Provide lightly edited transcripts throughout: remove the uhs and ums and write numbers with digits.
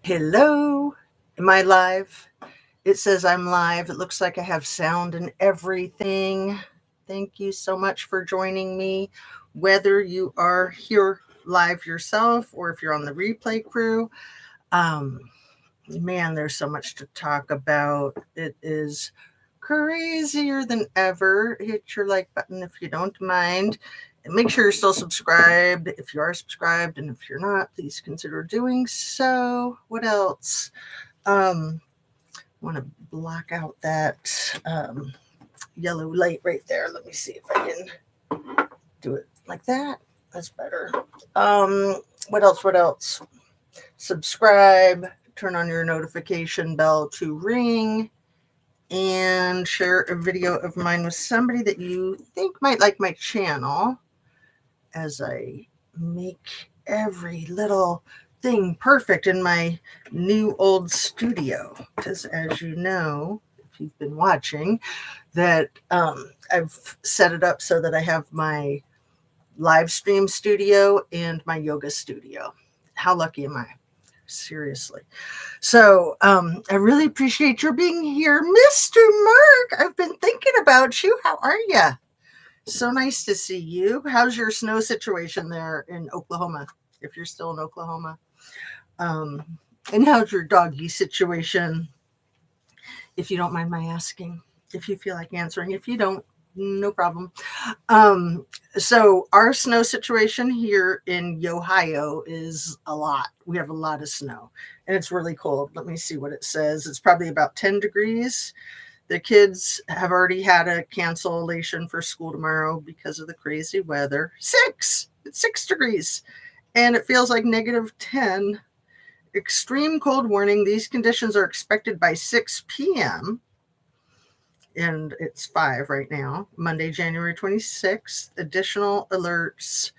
Hello, am I live? It says I'm live. It looks like I have sound and everything. Thank you so much for joining me, whether you are here live yourself or if you're on the replay crew. Um, Man, there's so much to talk about. It is crazier than ever. Hit your like button if you don't mind. And make sure you're still subscribed if you are subscribed. And if you're not, please consider doing so. What else? Want to block out that yellow light right there. Let me see if I can do it like that. That's better. What else? What else? Subscribe, turn on your notification bell to ring, and share a video of mine with somebody that you think might like my channel as I make every little thing perfect in my new old studio. Because as you know, if you've been watching, that I've set it up so that I have my live stream studio and my yoga studio. How lucky am I? Seriously. So I really appreciate your being here, Mr. Mark. I've been thinking about you. How are you? So nice to see you. How's your snow situation there in Oklahoma, if you're still in Oklahoma? And how's your doggy situation, if you don't mind my asking, if you feel like answering. If you don't, no problem. So our snow situation here in Ohio is a lot. We have a lot of snow and it's really cold. Let me see what it says. It's probably about 10 degrees. The kids have already had a cancellation for school tomorrow because of the crazy weather. It's 6 degrees and it feels like -10. Extreme cold warning. These conditions are expected by 6 p.m. and it's 5 right now, Monday, January 26th. Additional alerts.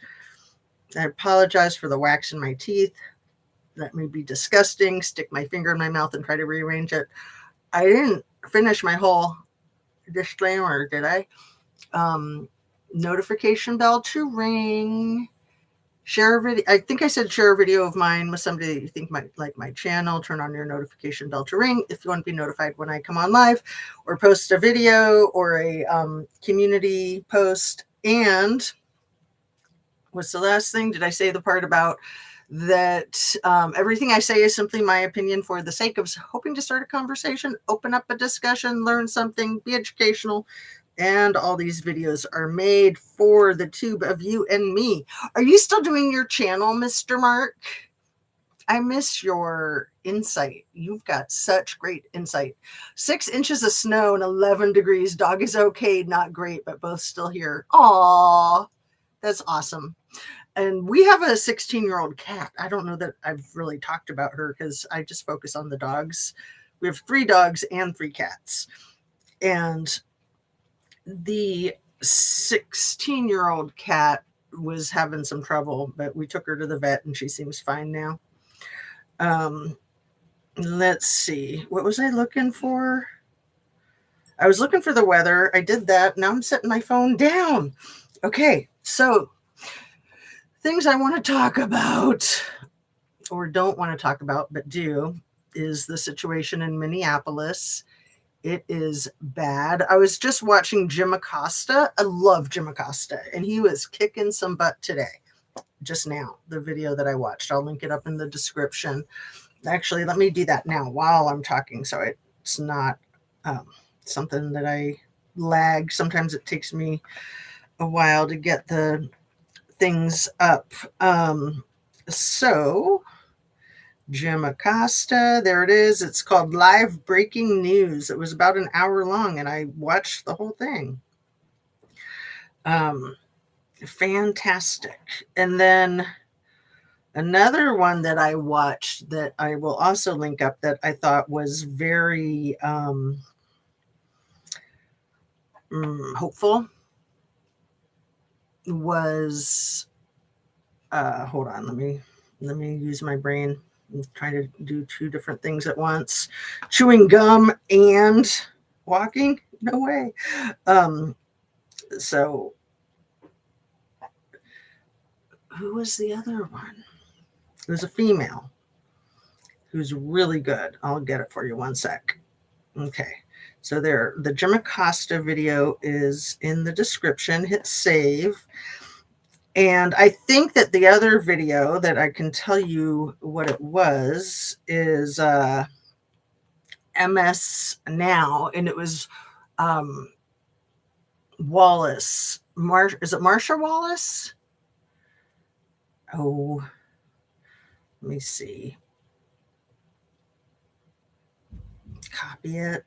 I apologize for the wax in my teeth. That may be disgusting. Stick my finger in my mouth and try to rearrange it. I didn't finish my whole disclaimer, did I? Notification bell to ring. Share a video. I think I said share a video of mine with somebody that you think might like my channel. Turn on your notification bell to ring if you want to be notified when I come on live or post a video or a community post. And what's the last thing? Did I say the part about that everything I say is simply my opinion for the sake of hoping to start a conversation, open up a discussion, learn something, be educational. And all these videos are made for the tube of you and me. Are you still doing your channel, Mr. Mark? I miss your insight. You've got such great insight. 6 inches of snow and 11 degrees. Dog is okay, not great, but both still here. Aw, that's awesome. And we have a 16-year-old cat. I don't know that I've really talked about her because I just focus on the dogs. We have 3 dogs and 3 cats. And the 16-year-old cat was having some trouble, but we took her to the vet and she seems fine now. Let's see. What was I looking for? I was looking for the weather. I did that. Now I'm setting my phone down. Okay, so things I want to talk about or don't want to talk about, but do, is the situation in Minneapolis. It is bad. I was just watching Jim Acosta. I love Jim Acosta, and he was kicking some butt today. Just now, the video that I watched. I'll link it up in the description. Actually, let me do that now while I'm talking so it's not something that I lag. Sometimes it takes me a while to get the things up. So Jim Acosta, there it is. It's called Live Breaking News. It was about an hour long and I watched the whole thing. Fantastic. And then another one that I watched that I will also link up that I thought was very hopeful was hold on, let me use my brain. I'm trying to do 2 different things at once. Chewing gum and walking? No way. So who was the other one? It was a female. who's really good. I'll get it for you one sec. Okay. So there, the Jim Acosta video is in the description. Hit save. And I think that the other video that I can tell you what it was is MS Now, and it was Wallace. Is it Marsha Wallace? Oh, let me see. Copy it.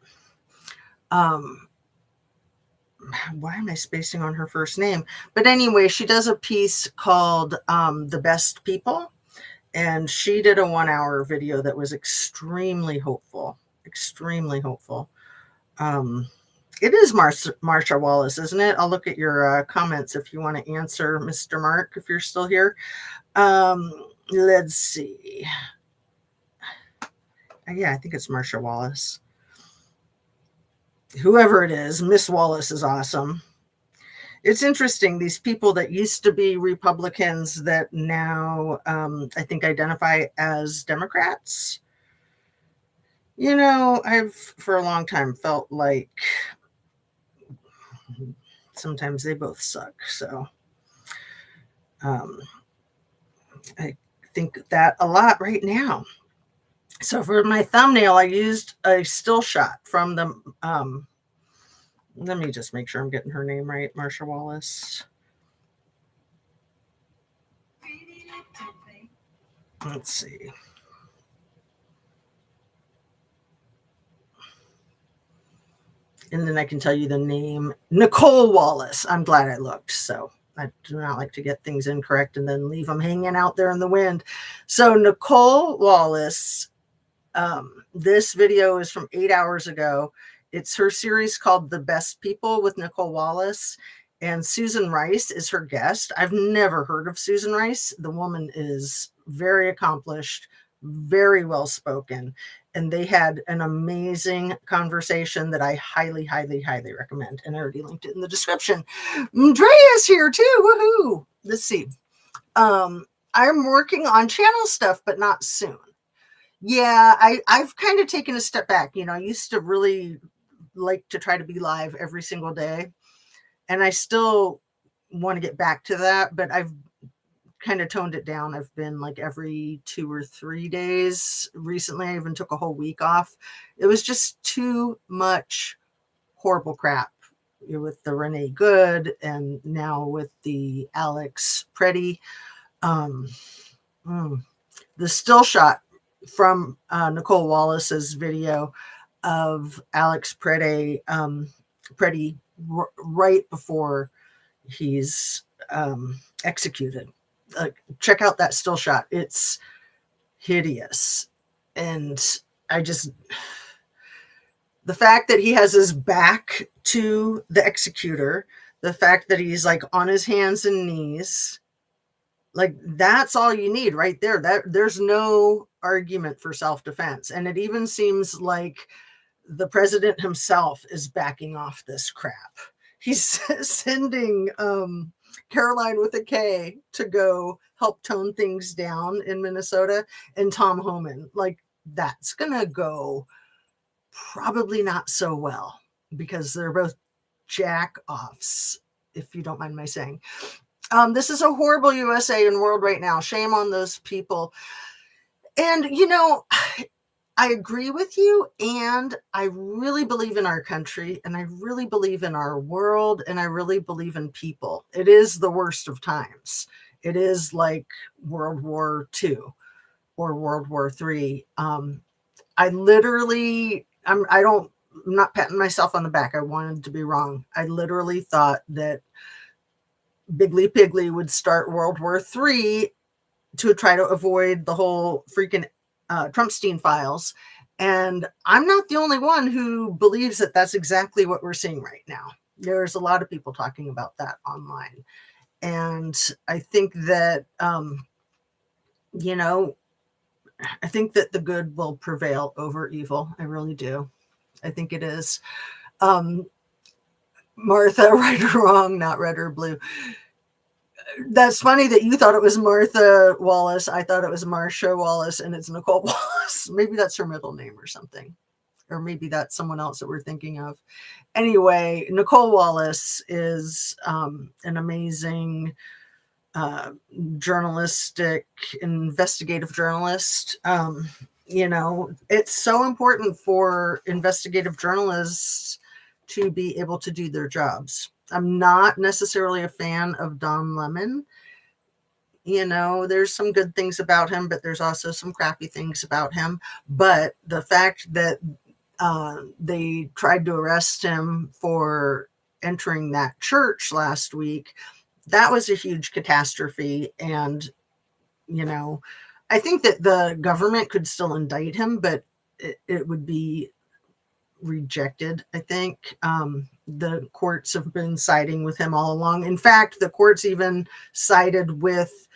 Why am I spacing on her first name? But anyway, she does a piece called The Best People, and she did a 1-hour video that was extremely hopeful. Extremely hopeful. It is Marsha Wallace, isn't it? I'll look at your comments if you want to answer, Mr. Mark, if you're still here. Let's see. Yeah, I think it's Marsha Wallace. Whoever it is, Miss Wallace is awesome. It's interesting, these people that used to be Republicans that now I think identify as Democrats. You know, I've for a long time felt like sometimes they both suck. So I think that a lot right now. So for my thumbnail, I used a still shot from the, let me just make sure I'm getting her name right, Marsha Wallace. Let's see. And then I can tell you the name, Nicole Wallace. I'm glad I looked. So I do not like to get things incorrect and then leave them hanging out there in the wind. So Nicole Wallace, this video is from 8 hours ago. It's her series called The Best People with Nicole Wallace, and Susan Rice is her guest. I've never heard of Susan Rice. The woman is very accomplished, very well spoken, and they had an amazing conversation that I highly, highly, highly recommend. And I already linked it in the description. Andrea's here too. Woohoo! Let's see. I'm working on channel stuff, but not soon. Yeah, I've kind of taken a step back. You know, I used to really like to try to be live every single day, and I still want to get back to that, but I've kind of toned it down. I've been like every 2 or 3 days. Recently, I even took a whole week off. It was just too much horrible crap with the Renee Good and now with the Alex PRETTI. The still shot from Nicole Wallace's video of Alex PRETTI right before he's executed. Check out that still shot. It's hideous. And the fact that he has his back to the executor, the fact that he's like on his hands and knees, like that's all you need right there. There's no argument for self-defense. And it even seems like the president himself is backing off this crap. He's sending Caroline with a K to go help tone things down in Minnesota, and Tom Homan. Like, that's gonna go probably not so well because they're both jack-offs, if you don't mind my saying. This is a horrible USA and world right now. Shame on those people. And, you know, I agree with you, and I really believe in our country, and I really believe in our world, and I really believe in people. It is the worst of times. It is like World War II or World War III. I'm not patting myself on the back. I wanted to be wrong. I literally thought that Biggly Piggly would start World War III to try to avoid the whole freaking Trumpstein files. And I'm not the only one who believes that that's exactly what we're seeing right now. There's a lot of people talking about that online. And I think that, you know, I think that the good will prevail over evil. I really do. I think it is. Martha, right or wrong, not red or blue. That's funny that you thought it was Martha Wallace. I thought it was Marsha Wallace, and it's Nicole Wallace. Maybe that's her middle name or something. Or maybe that's someone else that we're thinking of. Anyway, Nicole Wallace is an amazing journalistic, investigative journalist. It's so important for investigative journalists to be able to do their jobs. I'm not necessarily a fan of Don Lemon. There's some good things about him, but there's also some crappy things about him. But the fact that they tried to arrest him for entering that church last week, that was a huge catastrophe. And, I think that the government could still indict him, but it would be rejected. I think the courts have been siding with him all along. In fact, the courts even sided with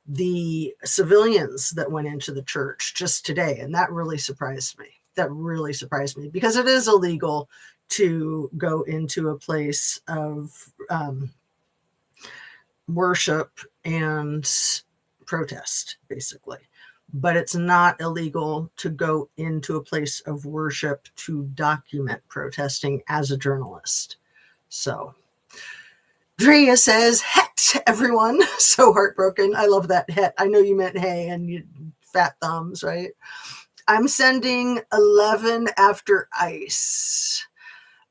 the civilians that went into the church just today. And that really surprised me. Because it is illegal to go into a place of worship and protest, basically. But it's not illegal to go into a place of worship to document protesting as a journalist. So Drea says, het, everyone. So heartbroken. I love that, het. I know you meant hey and you fat thumbs, right? I'm sending 11 after ice.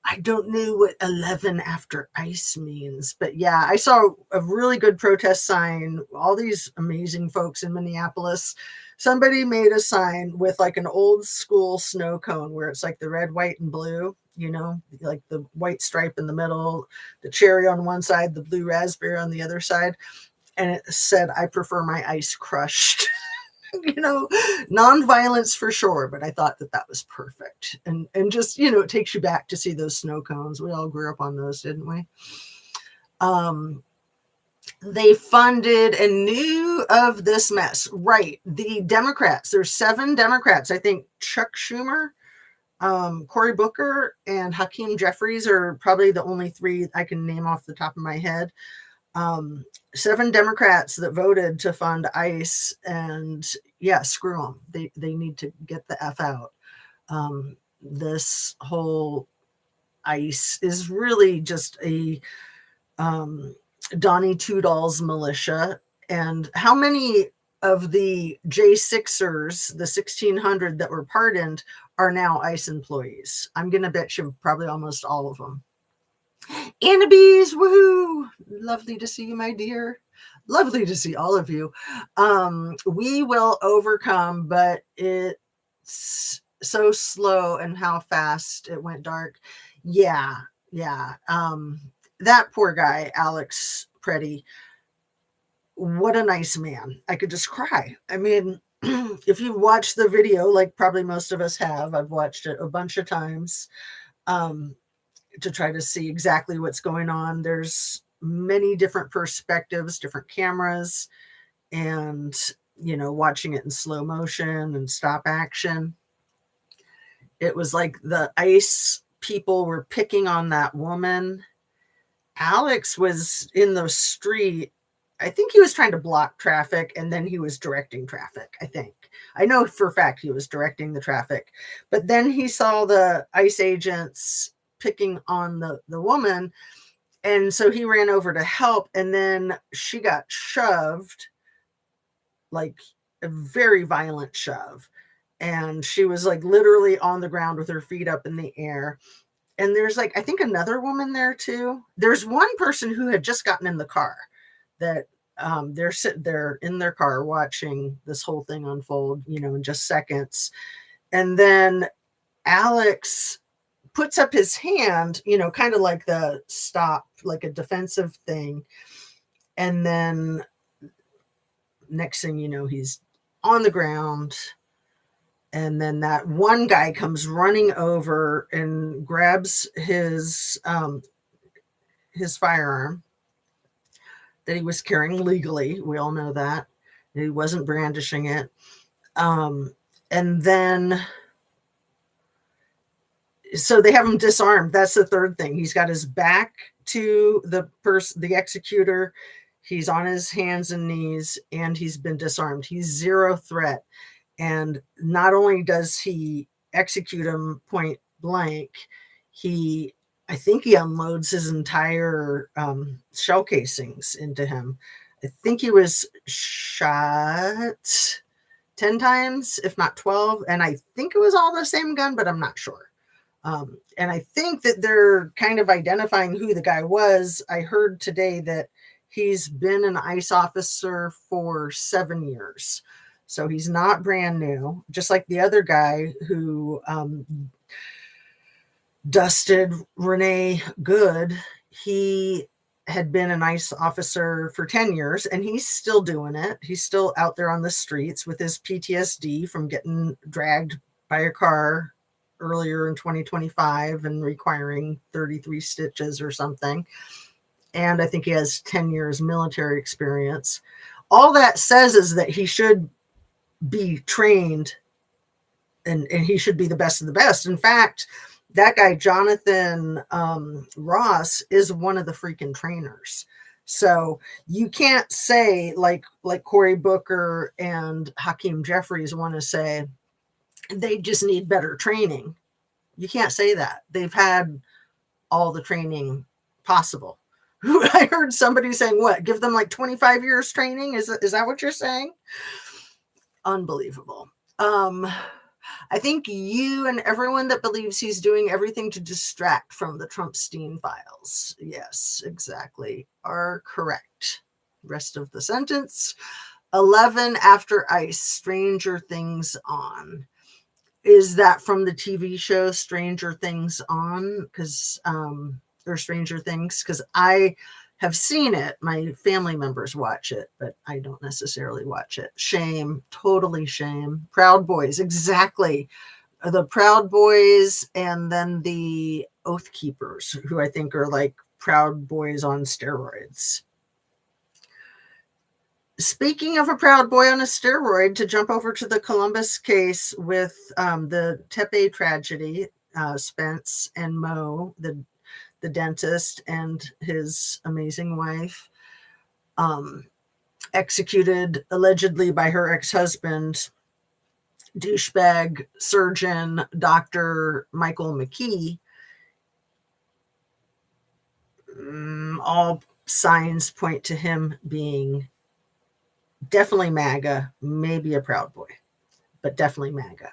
I don't know what 11 after ice means, but yeah, I saw a really good protest sign. All these amazing folks in Minneapolis. Somebody made a sign with like an old school snow cone where it's like the red, white, and blue, like the white stripe in the middle, the cherry on one side, the blue raspberry on the other side. And it said, I prefer my ice crushed. Non-violence for sure, but I thought that was perfect. And just, it takes you back to see those snow cones. We all grew up on those, didn't we? They funded and knew of this mess. Right. The Democrats, there's 7 Democrats. I think Chuck Schumer, Cory Booker, and Hakeem Jeffries are probably the only 3 I can name off the top of my head. 7 Democrats that voted to fund ICE, and yeah, screw them. They need to get the F out. This whole ICE is really just a Donnie Two-Dolls militia. And how many of the J6ers, the 1,600 that were pardoned, are now ICE employees? I'm going to bet you probably almost all of them. Annabees, woohoo! Lovely to see you, my dear. Lovely to see all of you. We will overcome, but it's so slow and how fast it went dark. Yeah. That poor guy, Alex PRETTI, what a nice man. I could just cry. I mean, if you've watched the video, like probably most of us have, I've watched it a bunch of times. To try to see exactly what's going on. There's many different perspectives, different cameras, and, watching it in slow motion and stop action. It was like the ICE people were picking on that woman. Alex was in the street. I think he was trying to block traffic, and then he was directing traffic, I think. I know for a fact he was directing the traffic. But then he saw the ICE agents picking on the woman, and so he ran over to help, and then she got shoved, like a very violent shove, and she was like literally on the ground with her feet up in the air. And there's like, I think another woman there too. There's one person who had just gotten in the car that they're sitting there in their car watching this whole thing unfold, in just seconds. And then Alex puts up his hand, kind of like the stop, like a defensive thing. And then next thing you know, he's on the ground. And then that one guy comes running over and grabs his firearm that he was carrying legally. We all know that. He wasn't brandishing it. And then so they have him disarmed. That's the third thing. He's got his back to the executor. He's on his hands and knees, and he's been disarmed. He's zero threat. And not only does he execute him point blank, I think he unloads his entire shell casings into him. I think he was shot 10 times, if not 12. And I think it was all the same gun, but I'm not sure. And I think that they're kind of identifying who the guy was. I heard today that he's been an ICE officer for 7 years. So he's not brand new, just like the other guy who dusted Renee Good. He had been an ICE officer for 10 years, and he's still doing it. He's still out there on the streets with his PTSD from getting dragged by a car earlier in 2025 and requiring 33 stitches or something. And I think he has 10 years military experience. All that says is that he should be trained and he should be the best of the best. In fact, that guy, Jonathan Ross, is one of the freaking trainers. So you can't say like Cory Booker and Hakeem Jeffries want to say they just need better training. You can't say that. They've had all the training possible. I heard somebody saying, what, give them like 25 years training? Is that what you're saying? Unbelievable. I think you and everyone that believes he's doing everything to distract from the Trumpstein files, yes, exactly, are correct. Rest of the sentence. 11 after ICE, Stranger Things on. Is that from the TV show Stranger Things on? Or Stranger Things? Because I have seen it. My family members watch it, but I don't necessarily watch it. Shame, totally shame. Proud Boys, exactly. The Proud Boys, and then the Oath Keepers, who I think are like Proud Boys on steroids. Speaking of a Proud Boy on a steroid, to jump over to the Columbus case with the Tepe tragedy, Spence and Mo, the dentist, and his amazing wife, executed allegedly by her ex-husband, douchebag surgeon Dr. Michael McKee. All signs point to him being definitely MAGA, maybe a Proud Boy, but definitely MAGA.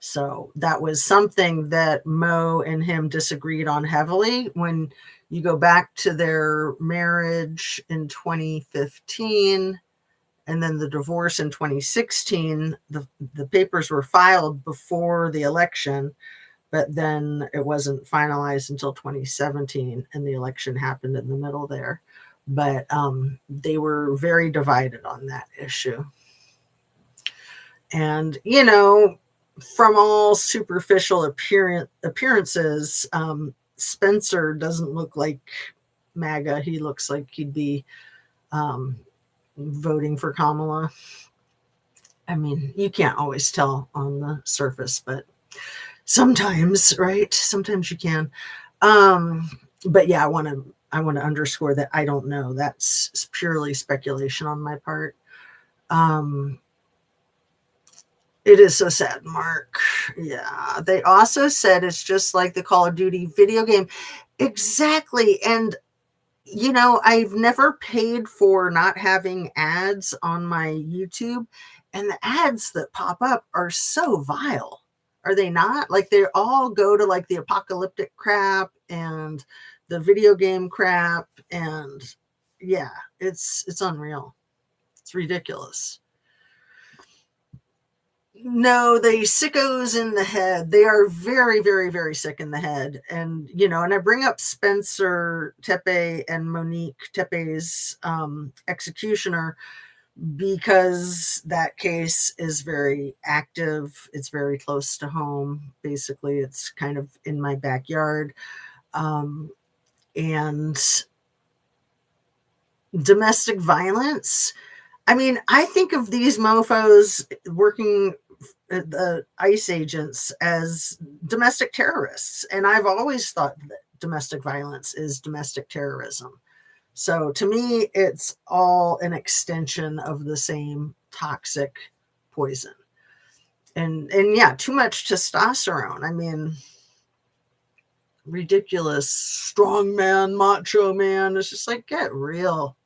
So that was something that Mo and him disagreed on heavily. When you go back to their marriage in 2015 and then the divorce in 2016, the papers were filed before the election, but then it wasn't finalized until 2017, and the election happened in the middle there. But they were very divided on that issue. And, you know, from all superficial appearances, Spencer doesn't look like MAGA. He looks like he'd be voting for Kamala. I mean, you can't always tell on the surface, but sometimes, right? Sometimes you can. But yeah, I want to underscore that I don't know. That's purely speculation on my part. It is so sad, Mark. Yeah. They also said it's just like the Call of Duty video game. Exactly. And, you know, I've never paid for not having ads on my YouTube. And the ads that pop up are so vile. Are they not? Like, they all go to like the apocalyptic crap and the video game crap. And yeah, it's unreal. It's ridiculous. No, the sickos in the head. They are very, very, very sick in the head. And, you know, and I bring up Spencer Tepe and Monique Tepe's executioner because that case is very active. It's very close to home. Basically, it's kind of in my backyard. And domestic violence. I mean, I think of these mofos working the ICE agents as domestic terrorists. And I've always thought that domestic violence is domestic terrorism. So to me, it's all an extension of the same toxic poison. And yeah, too much testosterone. I mean, ridiculous strong man, macho man. It's just like, get real.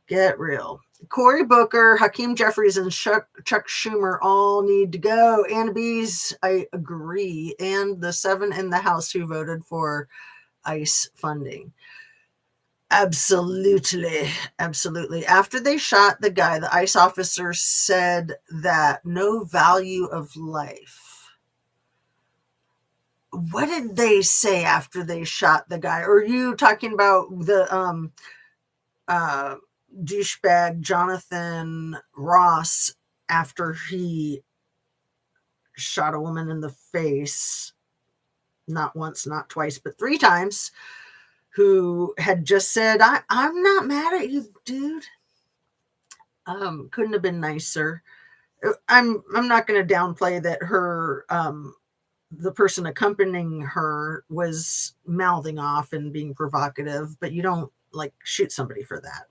Get real. Cory Booker, Hakeem Jeffries, and Chuck Schumer all need to go. Anna Bees, I agree. And the 7 in the House who voted for ICE funding. Absolutely. Absolutely. After they shot the guy, the ICE officer said that no value of life. What did they say after they shot the guy? Or are you talking about the douchebag Jonathan Ross after he shot a woman in the face, not once, not twice, but 3 times, who had just said, I'm not mad at you, dude. Couldn't have been nicer. I'm not going to downplay that her the person accompanying her was mouthing off and being provocative, but you don't like shoot somebody for that.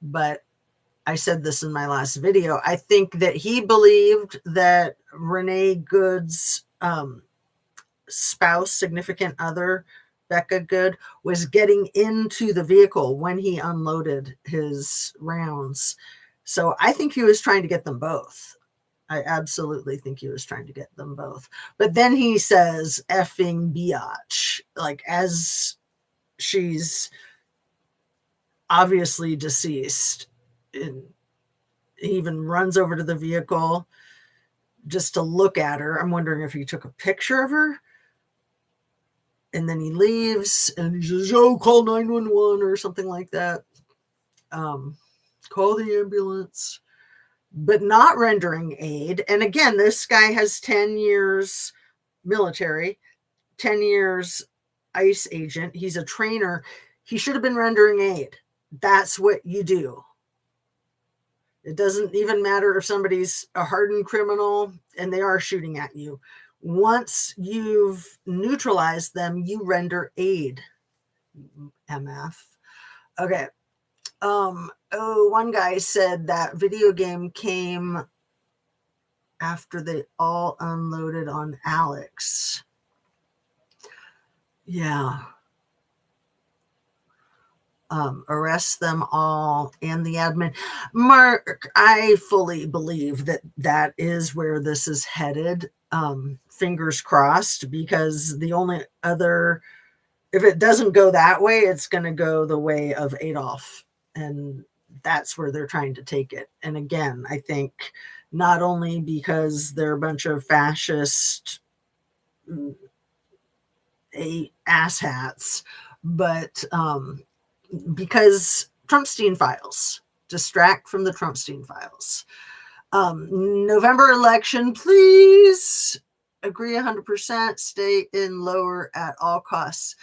But I said this in my last video. I think that he believed that Renee Good's spouse, significant other, Becca Good, was getting into the vehicle when he unloaded his rounds. So I think he was trying to get them both. I absolutely think he was trying to get them both. But then he says effing biatch, like as she's obviously deceased. And he even runs over to the vehicle just to look at her. I'm wondering if he took a picture of her. And then he leaves and he says, oh, call 911 or something like that. Call the ambulance. But not rendering aid. And again, this guy has 10 years military, 10 years ICE agent. He's a trainer. He should have been rendering aid. That's what you do. It doesn't even matter if somebody's a hardened criminal and they are shooting at you. Once you've neutralized them, you render aid. MF. Okay. One guy said that video game came after they all unloaded on Alex. Yeah. Arrest them all and the admin. Mark, I fully believe that that is where this is headed. Fingers crossed, because the only other, if it doesn't go that way, it's going to go the way of Adolf. And that's where they're trying to take it. And again, I think not only because they're a bunch of fascist asshats, but because Trumpstein files, distract from the Trumpstein files. November election, please agree 100%, stay in lower at all costs.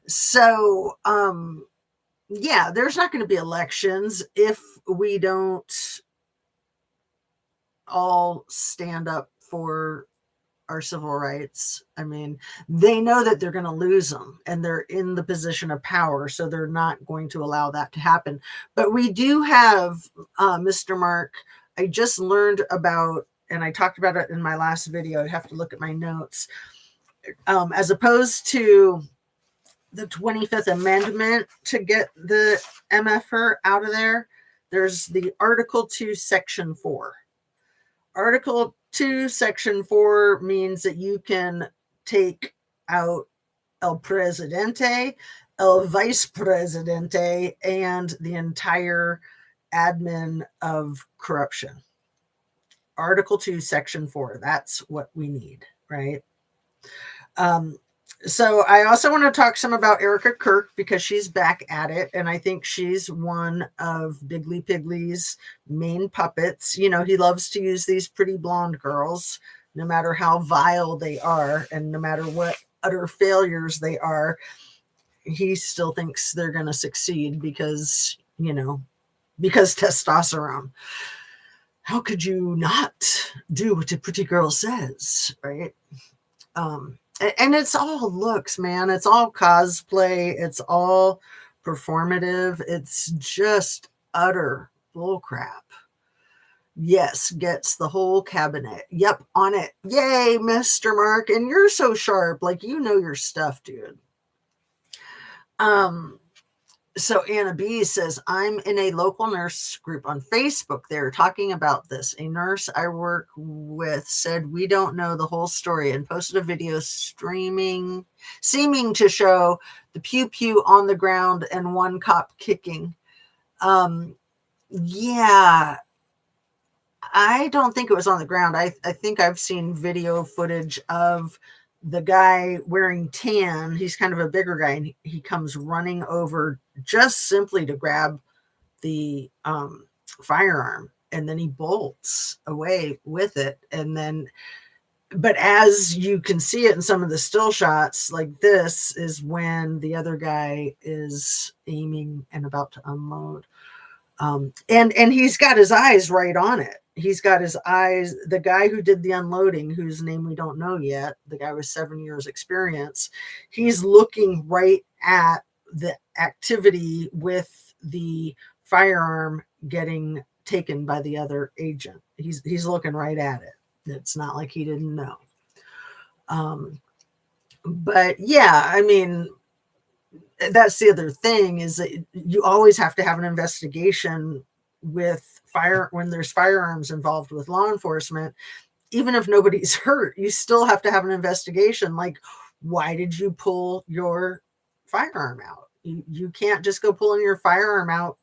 So, yeah, there's not going to be elections if we don't all stand up for our civil rights. I mean, they know that they're going to lose them and they're in the position of power, so they're not going to allow that to happen. But we do have, Mr. Mark, I just learned about, and I talked about it in my last video, I have to look at my notes, as opposed to the 25th Amendment to get the MFR out of there, there's the Article 2, Section 4. Article 2, Section 4 means that you can take out El Presidente, El Vice Presidente, and the entire admin of corruption. Article 2, Section 4. That's what we need, right? So I also want to talk some about Erica Kirk, because she's back at it. And I think she's one of Biggly Piggly's main puppets. You know, he loves to use these pretty blonde girls, no matter how vile they are, and no matter what utter failures they are, he still thinks they're going to succeed because, you know, because testosterone. How could you not do what a pretty girl says, right? And it's all looks, man. It's all cosplay. It's all performative. It's just utter bullcrap. Yes, gets the whole cabinet. Yep, on it. Yay, Mr. Mark. And you're so sharp. Like, you know your stuff, dude. So Anna B says, I'm in a local nurse group on Facebook. They're talking about this. A nurse I work with said, we don't know the whole story, and posted a video seeming to show the pew pew on the ground and one cop kicking. Yeah, I don't think it was on the ground. I think I've seen video footage of the guy wearing tan. He's kind of a bigger guy, and he comes running over just simply to grab the firearm, and then he bolts away with it. And then, but as you can see it in some of the still shots, like this is when the other guy is aiming and about to unload. And he's got his eyes right on it. He's got his eyes. The guy who did the unloading, whose name we don't know yet, the guy with 7 years experience, he's looking right at the activity with the firearm getting taken by the other agent. He's looking right at it. It's not like he didn't know. But yeah, I mean, that's the other thing, is that you always have to have an investigation with when there's firearms involved with law enforcement. Even if nobody's hurt, you still have to have an investigation. Like, why did you pull your firearm out? You can't just go pulling your firearm out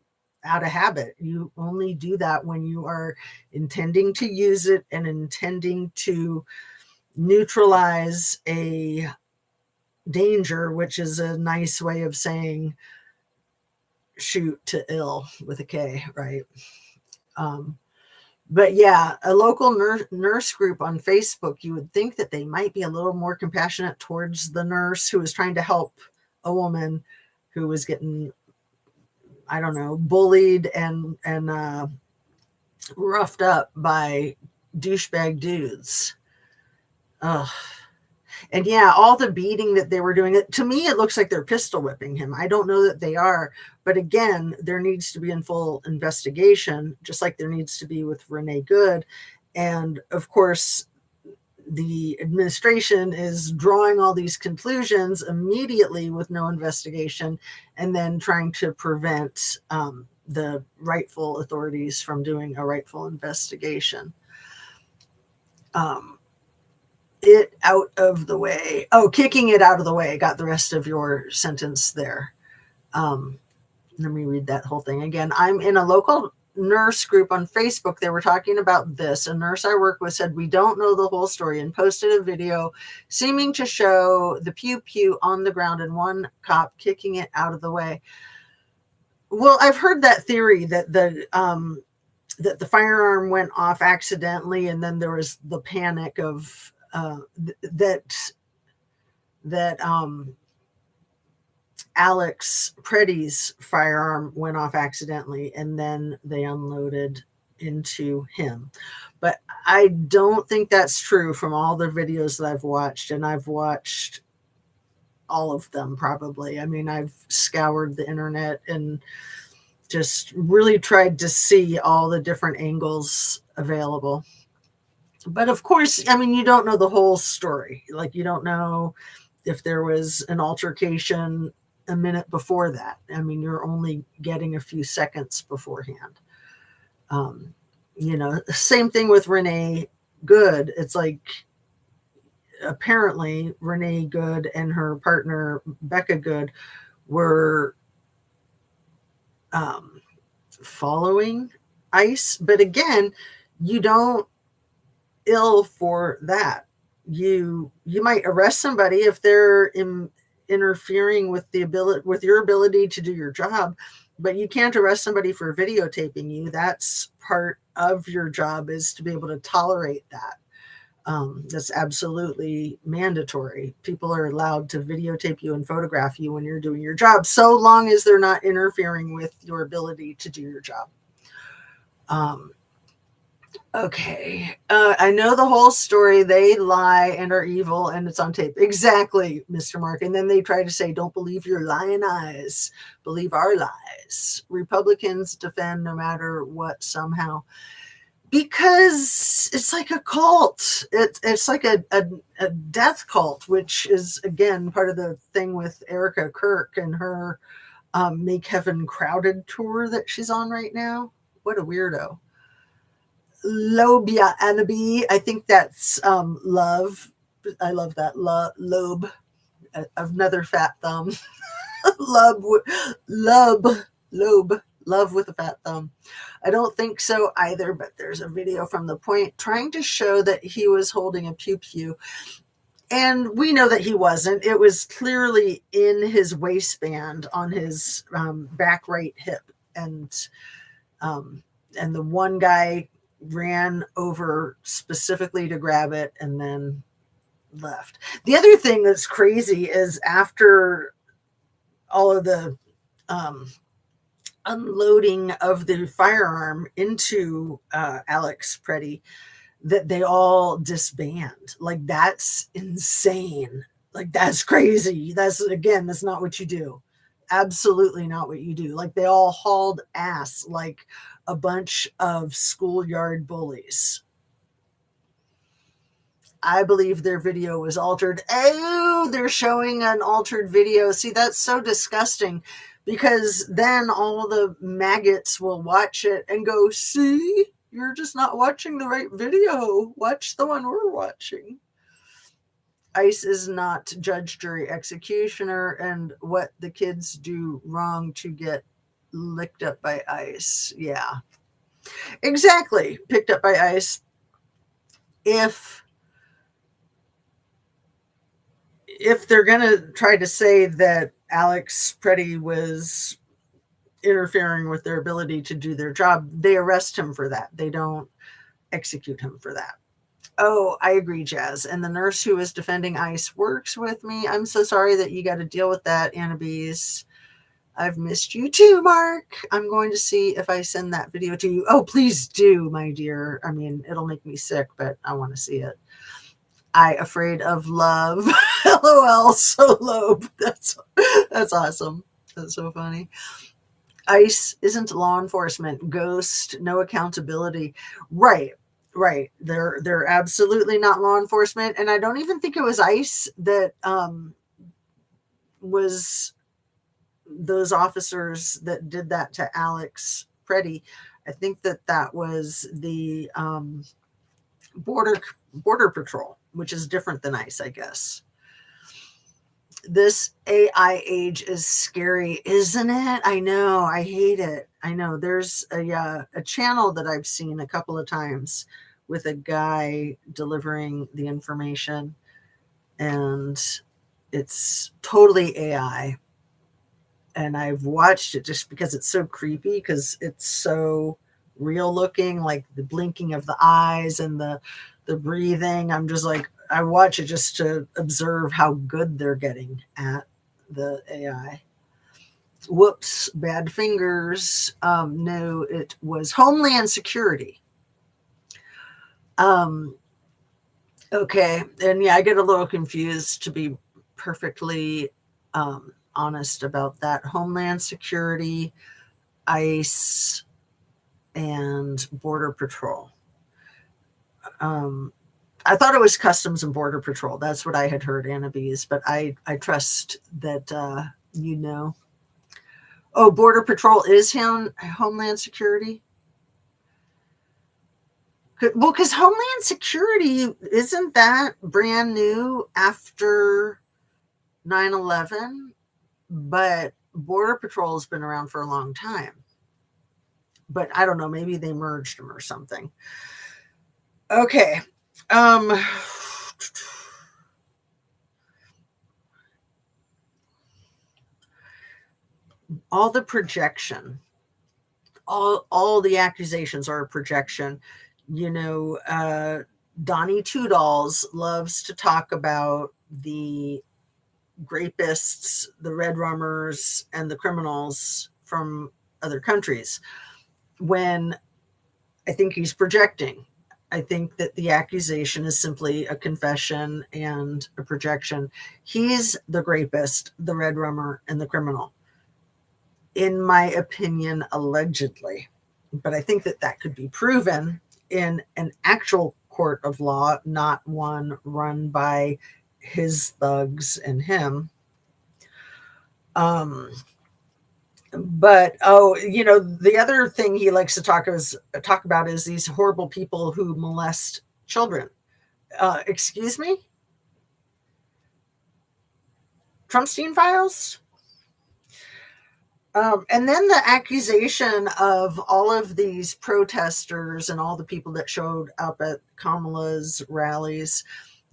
of habit. You only do that when you are intending to use it and intending to neutralize a danger, which is a nice way of saying shoot to ill with a K, right? But yeah, a local nurse group on Facebook, you would think that they might be a little more compassionate towards the nurse who was trying to help a woman who was getting, I don't know, bullied and roughed up by douchebag dudes. Ugh. And yeah, all the beating that they were doing, to me, it looks like they're pistol whipping him. I don't know that they are. But again, there needs to be in full investigation, just like there needs to be with Renee Good. And of course, the administration is drawing all these conclusions immediately with no investigation, and then trying to prevent the rightful authorities from doing a rightful investigation. It out of the way. Oh, kicking it out of the way. Got the rest of your sentence there. Let me read that whole thing again. I'm in a local nurse group on Facebook. They were talking about this. A nurse I work with said, we don't know the whole story, and posted a video seeming to show the pew pew on the ground and one cop kicking it out of the way. Well, I've heard that theory that the firearm went off accidentally, and then there was the panic of that Alex PRETTI's firearm went off accidentally, and then they unloaded into him. But I don't think that's true from all the videos that I've watched, and I've watched all of them probably. I mean, I've scoured the internet and just really tried to see all the different angles available. But of course, I mean, you don't know the whole story. Like, you don't know if there was an altercation a minute before that. I mean, you're only getting a few seconds beforehand. You know, same thing with Renee Good. It's like, apparently Renee Good and her partner Becca Good were following ICE. But again, you don't ill for that. You might arrest somebody if they're interfering with your ability to do your job, but you can't arrest somebody for videotaping you. That's part of your job, is to be able to tolerate that. That's absolutely mandatory. People are allowed to videotape you and photograph you when you're doing your job, so long as they're not interfering with your ability to do your job. Okay. I know the whole story. They lie and are evil, and it's on tape. Exactly, Mr. Mark. And then they try to say, don't believe your lying eyes, believe our lies. Republicans defend no matter what, somehow. Because it's like a cult. It's like a death cult, which is, again, part of the thing with Erica Kirk and her Make Heaven Crowded tour that she's on right now. What a weirdo. Lobia Anabi. I think that's love. I love that. Lobe. Another fat thumb. Love. Lobe. Love with a fat thumb. I don't think so either, but there's a video from The Point trying to show that he was holding a pew pew. And we know that he wasn't. It was clearly in his waistband on his back right hip. And the one guy ran over specifically to grab it and then left. The other thing that's crazy is after all of the unloading of the firearm into Alex PRETTI, that they all disband. Like, that's insane. Like, that's crazy. That's not what you do. Absolutely not what you do. Like, they all hauled ass like a bunch of schoolyard bullies. I believe their video was altered. Oh, they're showing an altered video. See, that's so disgusting, because then all the maggots will watch it and go, see, you're just not watching the right video. Watch the one we're watching. ICE is not judge, jury, executioner, and what the kids do wrong to get licked up by ICE. Yeah, exactly. Picked up by ICE. If they're going to try to say that Alex PRETTI was interfering with their ability to do their job, they arrest him for that. They don't execute him for that. Oh, I agree, Jazz. And the nurse who is defending ICE works with me. I'm so sorry that you got to deal with that, Annabise. I've missed you too, Mark. I'm going to see if I send that video to you. Oh, please do, my dear. I mean, it'll make me sick, but I want to see it. I afraid of love. LOL, so low. That's awesome. That's so funny. ICE isn't law enforcement. Ghost, no accountability. Right. They're absolutely not law enforcement. And I don't even think it was ICE that was those officers that did that to Alex PRETTI. I think that was the border patrol, which is different than ICE, I guess. This AI age is scary, isn't it? I know. I hate it. I know. There's a channel that I've seen a couple of times with a guy delivering the information, and it's totally AI. And I've watched it just because it's so creepy, because it's so real looking, like the blinking of the eyes and the breathing. I'm just like, I watch it just to observe how good they're getting at the AI. Whoops, bad fingers. No, it was Homeland Security. Okay, and yeah, I get a little confused, to be perfectly honest about that. Homeland Security, ICE, and Border Patrol. I thought it was Customs and Border Patrol. That's what I had heard, Annabise, but I trust that you know. Oh, Border Patrol is Homeland Security? Well, because Homeland Security, isn't that brand new after 9/11? But Border Patrol has been around for a long time. But I don't know, maybe they merged them or something. Okay. All the projection, all the accusations are a projection. You know, Donnie Two Dolls loves to talk about the rapists, the red rummers, and the criminals from other countries. When I think he's projecting. I think that the accusation is simply a confession and a projection. He's the rapist, the red rummer, and the criminal, in my opinion, allegedly. But I think that that could be proven in an actual court of law, not one run by his thugs and him. But the other thing he likes to talk about is these horrible people who molest children. Excuse me? Trumpstein files? And then the accusation of all of these protesters and all the people that showed up at Kamala's rallies,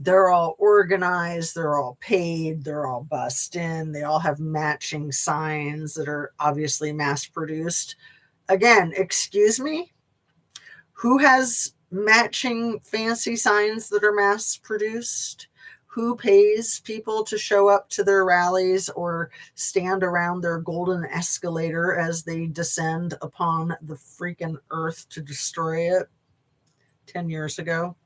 they're all organized, they're all paid, they're all bussed in, they all have matching signs that are obviously mass produced. Again, excuse me? Who has matching fancy signs that are mass produced? Who pays people to show up to their rallies or stand around their golden escalator as they descend upon the freaking earth to destroy it 10 years ago?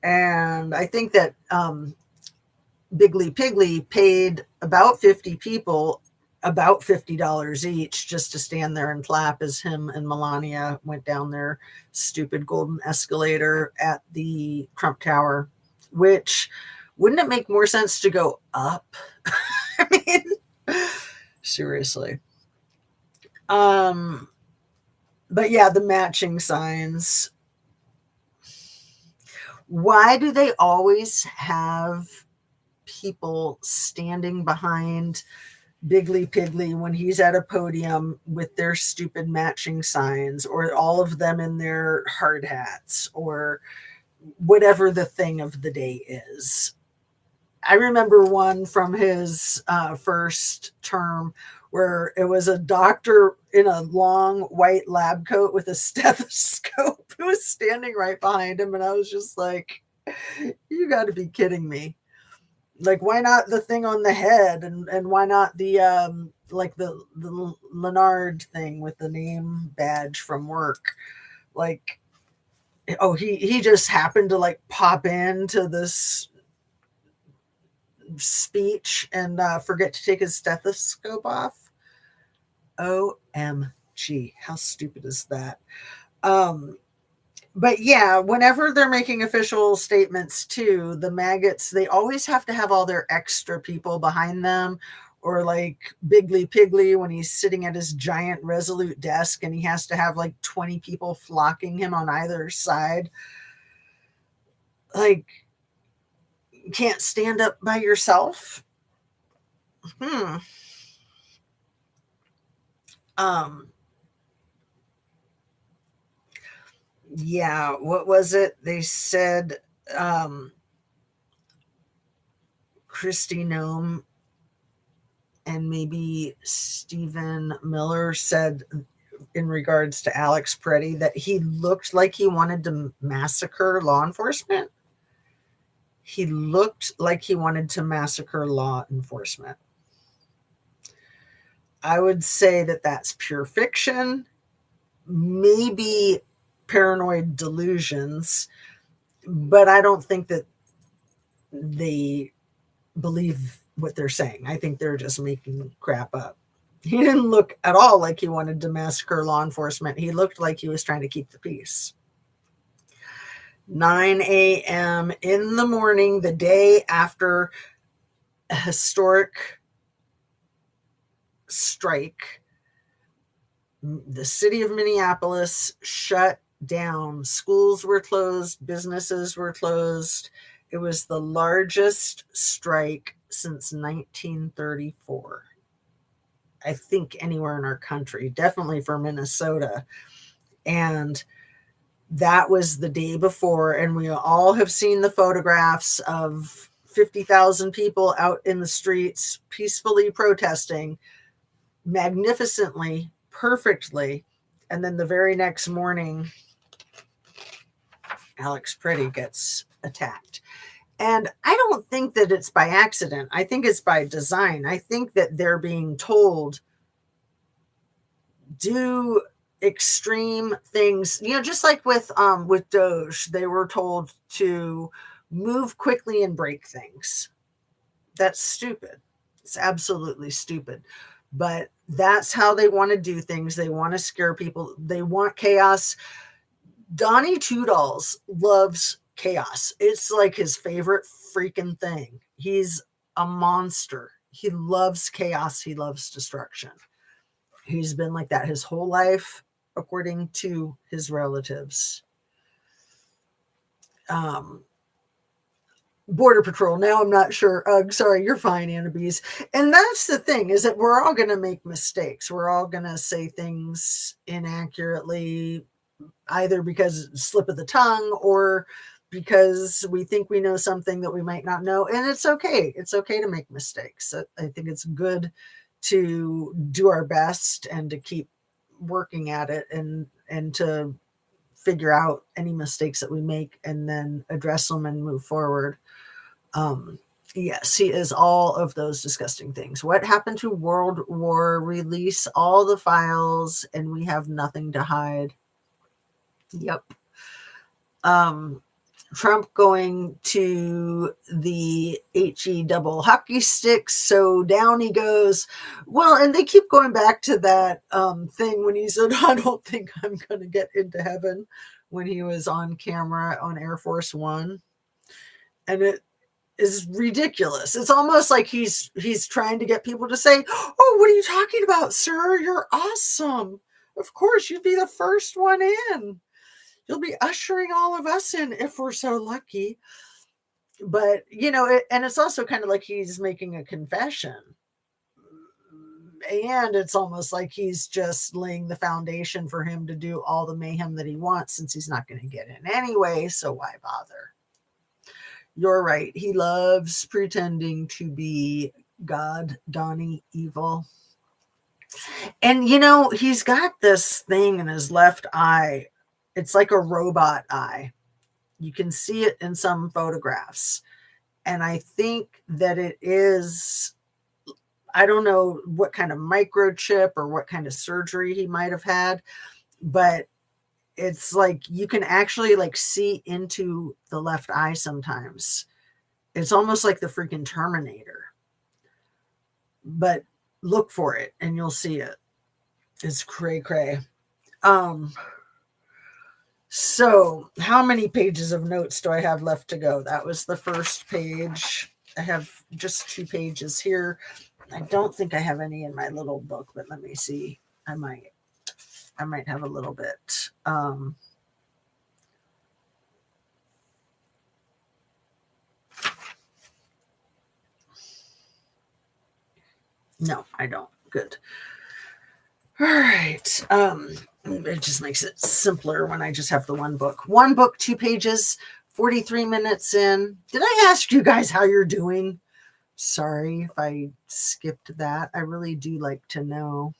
And I think that Biggly Piggly paid about 50 people about $50 each just to stand there and clap as him and Melania went down their stupid golden escalator at the Trump Tower, which wouldn't it make more sense to go up? I mean, seriously. But yeah, the matching signs. Why do they always have people standing behind Biggly Piggly when he's at a podium with their stupid matching signs, or all of them in their hard hats, or whatever the thing of the day is? I remember one from his first term where it was a doctor in a long white lab coat with a stethoscope who was standing right behind him. And I was just like, you got to be kidding me. Like, why not the thing on the head, and why not the like the Leonard thing with the name badge from work? Like, oh, he just happened to like pop into this speech and forget to take his stethoscope off. OMG, how stupid is that? But yeah, whenever they're making official statements too, the maggots, they always have to have all their extra people behind them. Or like Biggly Piggly when he's sitting at his giant Resolute desk and he has to have like 20 people flocking him on either side. Like, you can't stand up by yourself? Yeah, what was it? They said Kristi Noem and maybe Stephen Miller said in regards to Alex PRETTI that he looked like he wanted to massacre law enforcement. He looked like he wanted to massacre law enforcement. I would say that that's pure fiction, maybe paranoid delusions, but I don't think that they believe what they're saying. I think they're just making crap up. He didn't look at all like he wanted to massacre law enforcement. He looked like he was trying to keep the peace. 9 a.m. in the morning, the day after a historic strike, the city of Minneapolis shut down. Schools were closed, businesses were closed. It was the largest strike since 1934. I think anywhere in our country, definitely for Minnesota. And that was the day before. And we all have seen the photographs of 50,000 people out in the streets peacefully protesting, magnificently, perfectly. And then the very next morning, Alex PRETTI gets attacked. And I don't think that it's by accident. I think it's by design. I think that they're being told, do extreme things, just like with Doge, they were told to move quickly and break things. That's stupid. It's absolutely stupid. But that's how they want to do things. They want to scare people. They want chaos. Donnie Two Dolls loves chaos. It's like his favorite freaking thing. He's a monster. He loves chaos. He loves destruction. He's been like that his whole life, according to his relatives. Border Patrol. Now I'm not sure. Sorry, you're fine, Annabise. And that's the thing, is that we're all going to make mistakes. We're all going to say things inaccurately, either because slip of the tongue or because we think we know something that we might not know. And it's okay. It's okay to make mistakes. I think it's good to do our best and to keep working at it and to figure out any mistakes that we make and then address them and move forward. Yes, he is all of those disgusting things. What happened to World War? Release all the files and we have nothing to hide. Yep. Trump going to the HE double hockey sticks. So down he goes. Well, and they keep going back to that thing when he said, I don't think I'm going to get into heaven, when he was on camera on Air Force One. And it is ridiculous. It's almost like he's trying to get people to say, oh, what are you talking about, sir? You're awesome. Of course, you'd be the first one in. You'll be ushering all of us in if we're so lucky. But, and it's also kind of like he's making a confession. And it's almost like he's just laying the foundation for him to do all the mayhem that he wants, since he's not going to get in anyway. So why bother? You're right. He loves pretending to be God, Donnie Evil. And, he's got this thing in his left eye. It's like a robot eye. You can see it in some photographs. And I think that it is, I don't know what kind of microchip or what kind of surgery he might have had, but it's like you can actually like see into the left eye sometimes. It's almost like the freaking Terminator. But look for it and you'll see it. It's cray. So how many pages of notes do I have left to go? That was the first page. I have just 2 pages here. I don't think I have any in my little book, but let me see. I might have a little bit. No, I don't. Good. All right. It just makes it simpler when I just have the one book. 2 pages, 43 minutes in. Did I ask you guys how you're doing? Sorry if I skipped that. I really do like to know.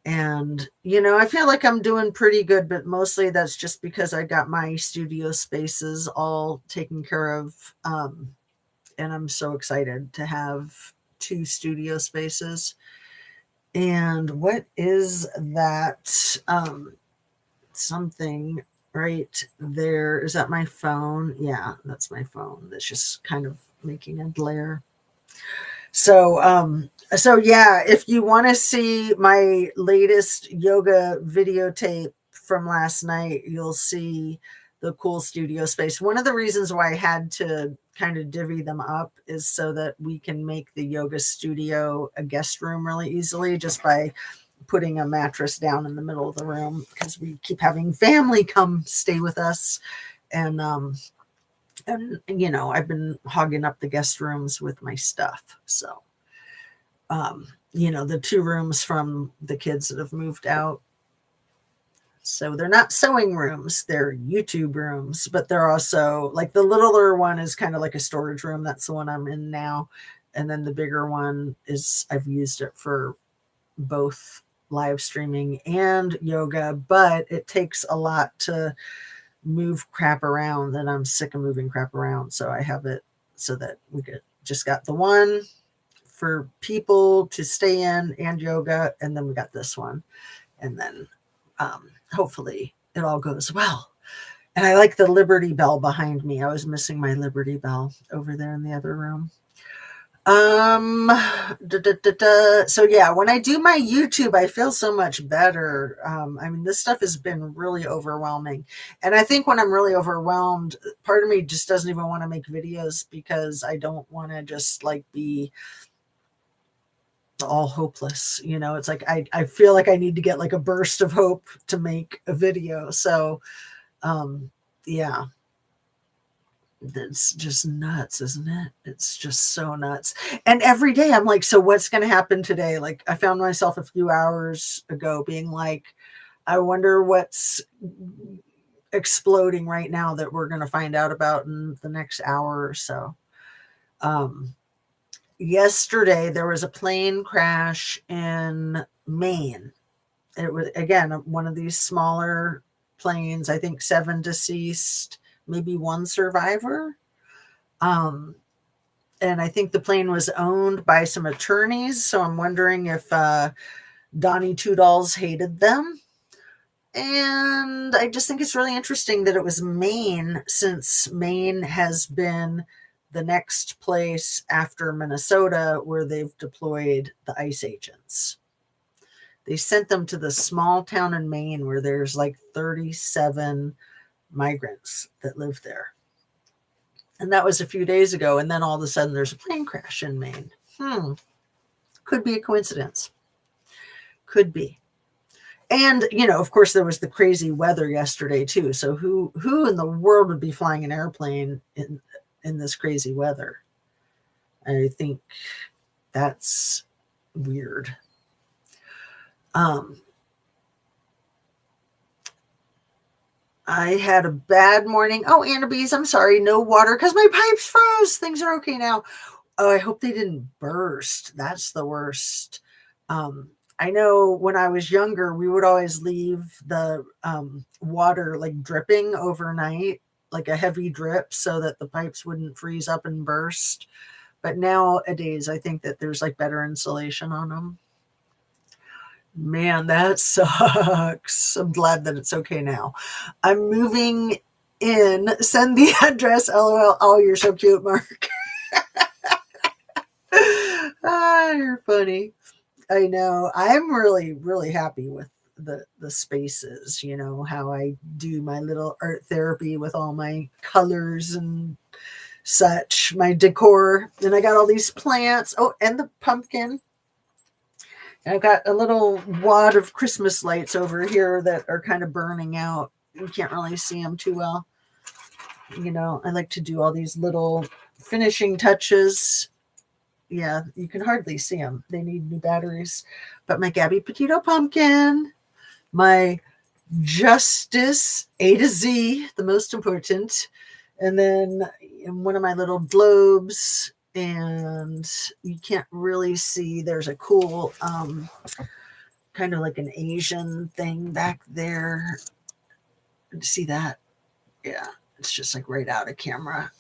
And, I feel like I'm doing pretty good, but mostly that's just because I got my studio spaces all taken care of. And I'm so excited to have 2 studio spaces. And what is that? Something right there. Is that my phone? Yeah, that's my phone. That's just kind of making a glare. So yeah, if you want to see my latest yoga videotape from last night, you'll see the cool studio space. One of the reasons why I had to kind of divvy them up is so that we can make the yoga studio a guest room really easily, just by putting a mattress down in the middle of the room, because we keep having family come stay with us. And I've been hogging up the guest rooms with my stuff. So, the 2 rooms from the kids that have moved out. So they're not sewing rooms, they're YouTube rooms, but they're also like the littler one is kind of like a storage room. That's the one I'm in now. And then the bigger one is, I've used it for both live streaming and yoga, but it takes a lot to move crap around, and I'm sick of moving crap around. So I have it so that we just got the one for people to stay in and yoga. And then we got this one. And then hopefully it all goes well. And I like the Liberty Bell behind me. I was missing my Liberty Bell over there in the other room. So yeah, when I do my YouTube, I feel so much better. I mean, this stuff has been really overwhelming. And I think when I'm really overwhelmed, part of me just doesn't even want to make videos because I don't want to just like be all hopeless. You know, it's like, I feel like I need to get like a burst of hope to make a video. So, yeah. That's just nuts, isn't it? It's just so nuts. And every day I'm like, so what's going to happen today? Like I found myself a few hours ago being like, I wonder what's exploding right now that we're going to find out about in the next hour or so. Yesterday there was a plane crash in Maine. It was, again, one of these smaller planes, I think 7 deceased, maybe 1 survivor. And I think the plane was owned by some attorneys. So I'm wondering if Donnie Two Dolls hated them. And I just think it's really interesting that it was Maine, since Maine has been the next place after Minnesota where they've deployed the ICE agents. They sent them to the small town in Maine where there's like 37 migrants that live there. And that was a few days ago. And then all of a sudden there's a plane crash in Maine. Could be a coincidence. Could be. And, you know, of course, there was the crazy weather yesterday, too. So who in the world would be flying an airplane in this crazy weather? I think that's weird. I had a bad morning. Oh, Annabees, I'm sorry. No water because my pipes froze. Things are okay now. Oh, I hope they didn't burst. That's the worst. I know when I was younger, we would always leave the water like dripping overnight, like a heavy drip, so that the pipes wouldn't freeze up and burst. But nowadays, I think that there's like better insulation on them. Man, that sucks. I'm glad that it's okay now. I'm moving in. Send the address. LOL. Oh, you're so cute, Mark. You're funny. I know. I'm really, really happy with the spaces, you know, how I do my little art therapy with all my colors and such, my decor. And I got all these plants. Oh, and the pumpkin. And I've got a little wad of Christmas lights over here that are kind of burning out. You can't really see them too well. You know, I like to do all these little finishing touches. Yeah, you can hardly see them. They need new batteries. But my Gabby Petito pumpkin, my JusticeAtooZ, the most important, and then one of my little globes. And you can't really see, there's a cool kind of like an Asian thing back there. See that? Yeah, it's just like right out of camera.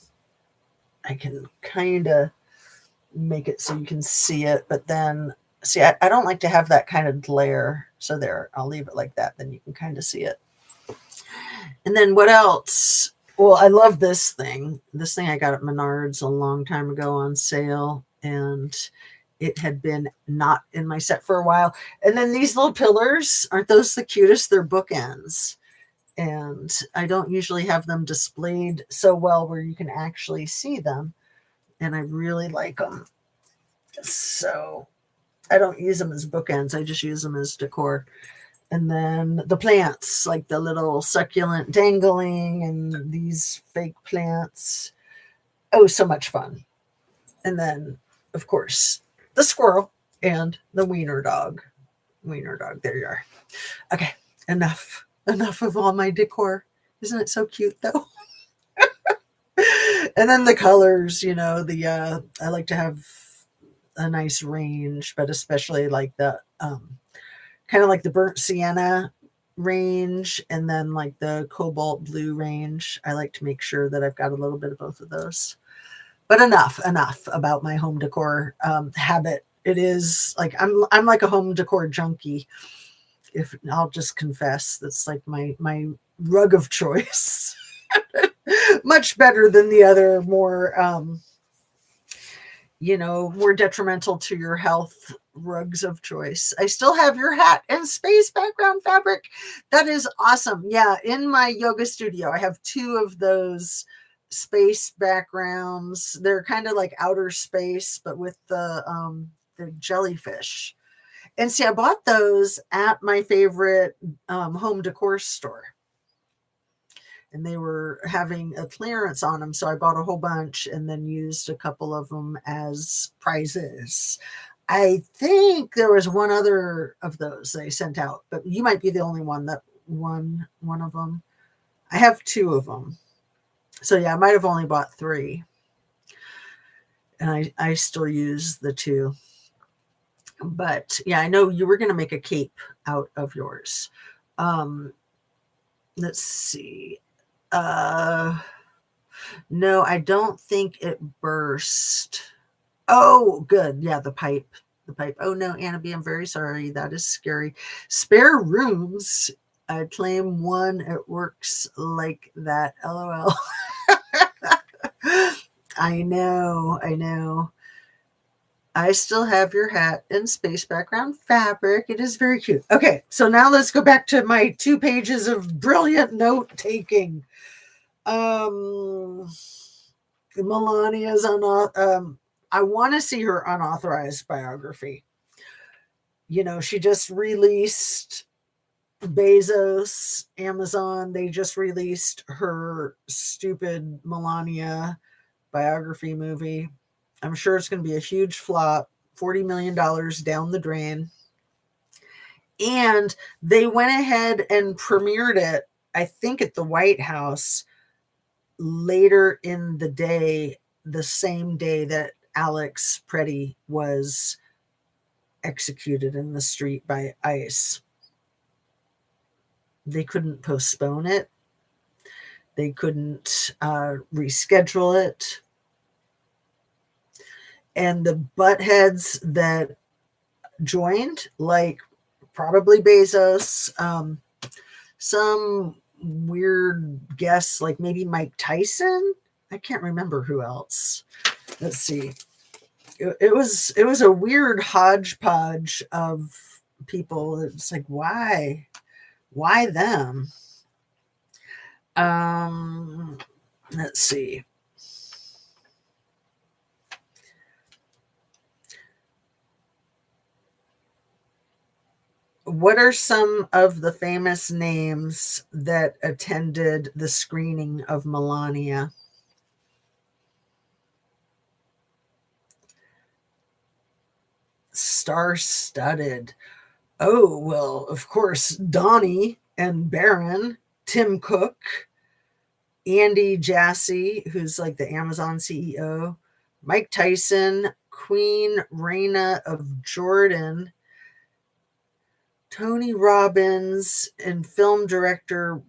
I can kind of make it so you can see it, but then see, I don't like to have that kind of glare. So there, I'll leave it like that. Then you can kind of see it. And then what else? Well, I love this thing. This thing I got at Menards a long time ago on sale, and it had been not in my set for a while. And then these little pillars, aren't those the cutest? They're bookends. And I don't usually have them displayed so well where you can actually see them. And I really like them. So I don't use them as bookends. I just use them as decor. And then the plants, like the little succulent dangling and these fake plants. Oh, so much fun. And then, of course, the squirrel and the wiener dog. Wiener dog, there you are. Okay, enough of all my decor. Isn't it so cute, though? And then the colors, you know, I like to have a nice range, but especially like the kind of like the burnt sienna range, and then like the cobalt blue range. I like to make sure that I've got a little bit of both of those. But enough about my home decor habit. It is like I'm like a home decor junkie. If I'll just confess, that's like my rug of choice. Much better than the other more more detrimental to your health rugs of choice. I still have your hat and space background fabric. That is awesome. Yeah, in my yoga studio, I have 2 of those space backgrounds. They're kind of like outer space, but with the jellyfish. And see, I bought those at my favorite home decor store. And they were having a clearance on them. So I bought a whole bunch and then used a couple of them as prizes. I think there was one other of those they sent out, but you might be the only one that won one of them. I have 2 of them. So yeah, I might have only bought 3. And I still use the 2. But yeah, I know you were going to make a cape out of yours. Let's see. No, I don't think it burst. Oh, good. Yeah, the pipe. Oh no, Anna B, I'm very sorry. That is scary. Spare rooms. I claim one. It works like that. LOL. I know. I still have your hat and space background fabric. It is very cute. Okay, so now let's go back to my 2 pages of brilliant note taking. Melania's I want to see her unauthorized biography. She just released Bezos, Amazon. They just released her stupid Melania biography movie. I'm sure it's going to be a huge flop, $40 million down the drain. And they went ahead and premiered it, I think, at the White House later in the day, the same day that Alex PRETTI was executed in the street by ICE. They couldn't postpone it. They couldn't reschedule it. And the buttheads that joined, like probably Bezos, some weird guests, like maybe Mike Tyson. I can't remember who else. Let's see. It was a weird hodgepodge of people. It's like, why them? Let's see. What are some of the famous names that attended the screening of Melania? Star-studded. Oh, well, of course, Donnie and Barron, Tim Cook, Andy Jassy, who's like the Amazon CEO, Mike Tyson, Queen Reina of Jordan, Tony Robbins, and film director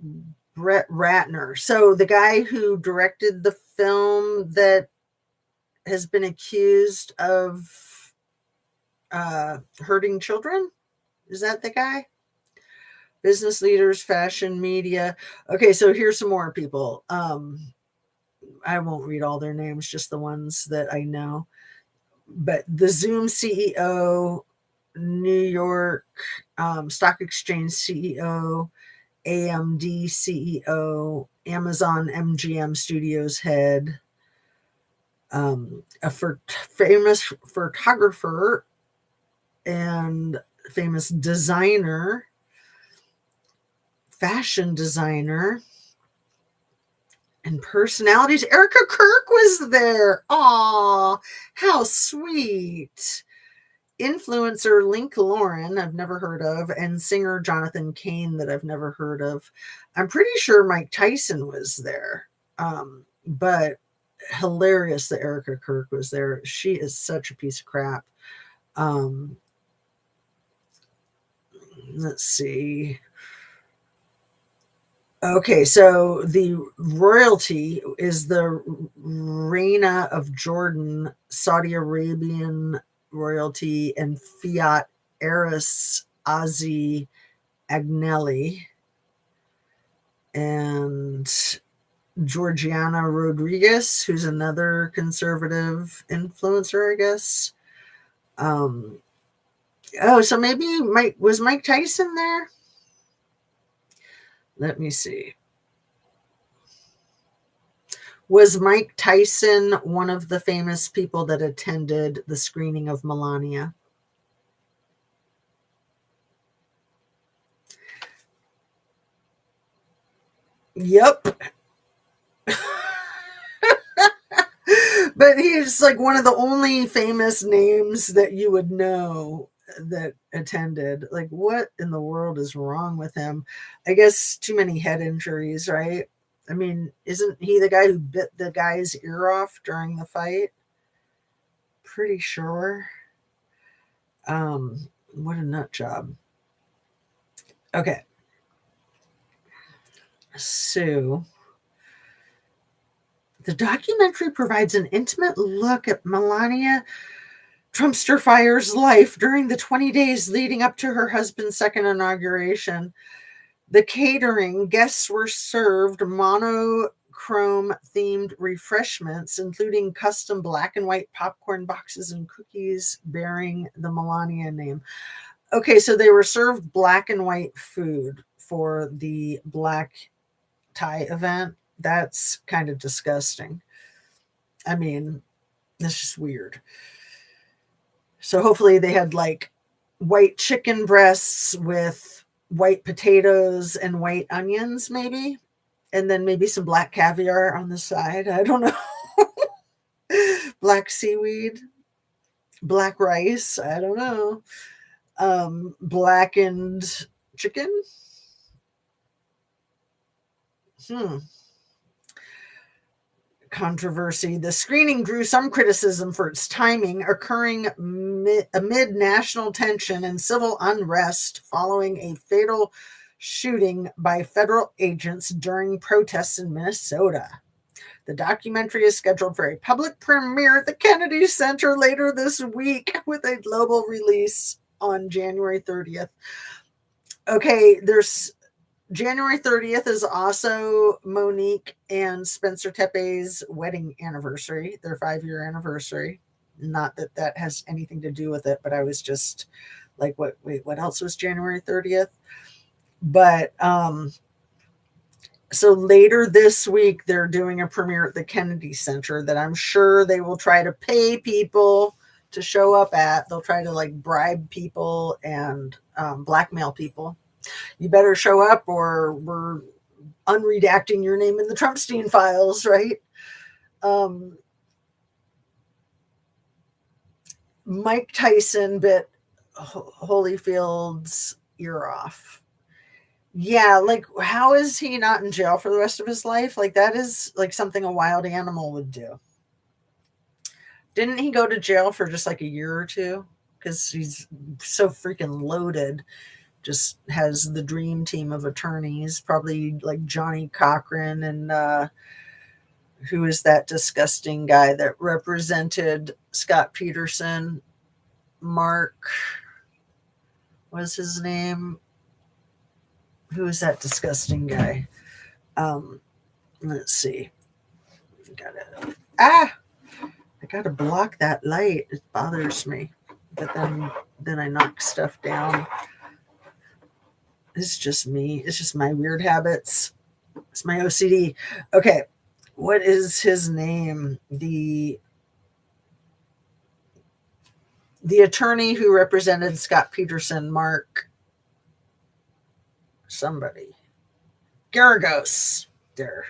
Brett Ratner. So the guy who directed the film that has been accused of hurting children. Is that the guy? Business leaders, fashion, media. Okay, so here's some more people. I won't read all their names, just the ones that I know. But the Zoom CEO, New York Stock Exchange CEO, AMD CEO, Amazon MGM Studios head, a famous photographer and famous designer, fashion designer, and personalities. Erica Kirk was there. Aw, how sweet. Influencer Link Lauren, I've never heard of, and singer Jonathan Cain, that I've never heard of. I'm pretty sure Mike Tyson was there, but hilarious that Erica Kirk was there. She is such a piece of crap. Let's see. Okay, so the royalty is the Reina of Jordan, Saudi Arabian royalty, and Fiat heiress Ozzy Agnelli and Georgiana Rodriguez, who's another conservative influencer, I guess. So maybe was Mike Tyson there? Let me see. Was Mike Tyson one of the famous people that attended the screening of Melania? Yep. But he's like one of the only famous names that you would know that attended. Like, what in the world is wrong with him? I guess too many head injuries, right? I mean, isn't he the guy who bit the guy's ear off during the fight? Pretty sure. What a nut job. Okay. So the documentary provides an intimate look at Melania Trumpster Fire's life during the 20 days leading up to her husband's second inauguration. The catering, guests were served monochrome themed refreshments, including custom black and white popcorn boxes and cookies bearing the Melania name. Okay, so they were served black and white food for the black tie event. That's kind of disgusting. I mean, that's just weird. So hopefully they had like white chicken breasts with white potatoes and white onions, maybe. And then maybe some black caviar on the side. I don't know. Black seaweed, black rice. I don't know. Blackened chicken. Controversy. The screening drew some criticism for its timing, occurring amid national tension and civil unrest following a fatal shooting by federal agents during protests in Minnesota. The documentary is scheduled for a public premiere at the Kennedy Center later this week with a global release on January 30th. Okay, there's January 30th is also Monique and Spencer Tepe's wedding anniversary, their 5-year anniversary. Not that that has anything to do with it, but I was just like, what else was January 30th? But so later this week, they're doing a premiere at the Kennedy Center that I'm sure they will try to pay people to show up at. They'll try to like bribe people and blackmail people. You better show up or we're unredacting your name in the Trumpstein files, right? Mike Tyson bit Holyfield's ear off. Yeah, like how is he not in jail for the rest of his life? Like that is like something a wild animal would do. Didn't he go to jail for just like a year or two? Because he's so freaking loaded. Just has the dream team of attorneys, probably like Johnny Cochran and who is that disgusting guy that represented Scott Peterson? Mark, what's his name? Who is that disgusting guy? Let's see. I gotta block that light. It bothers me. But then I knock stuff down. It's just me. It's just my weird habits. It's my OCD. Okay. What is his name? The attorney who represented Scott Peterson, Mark somebody. Garagos. There.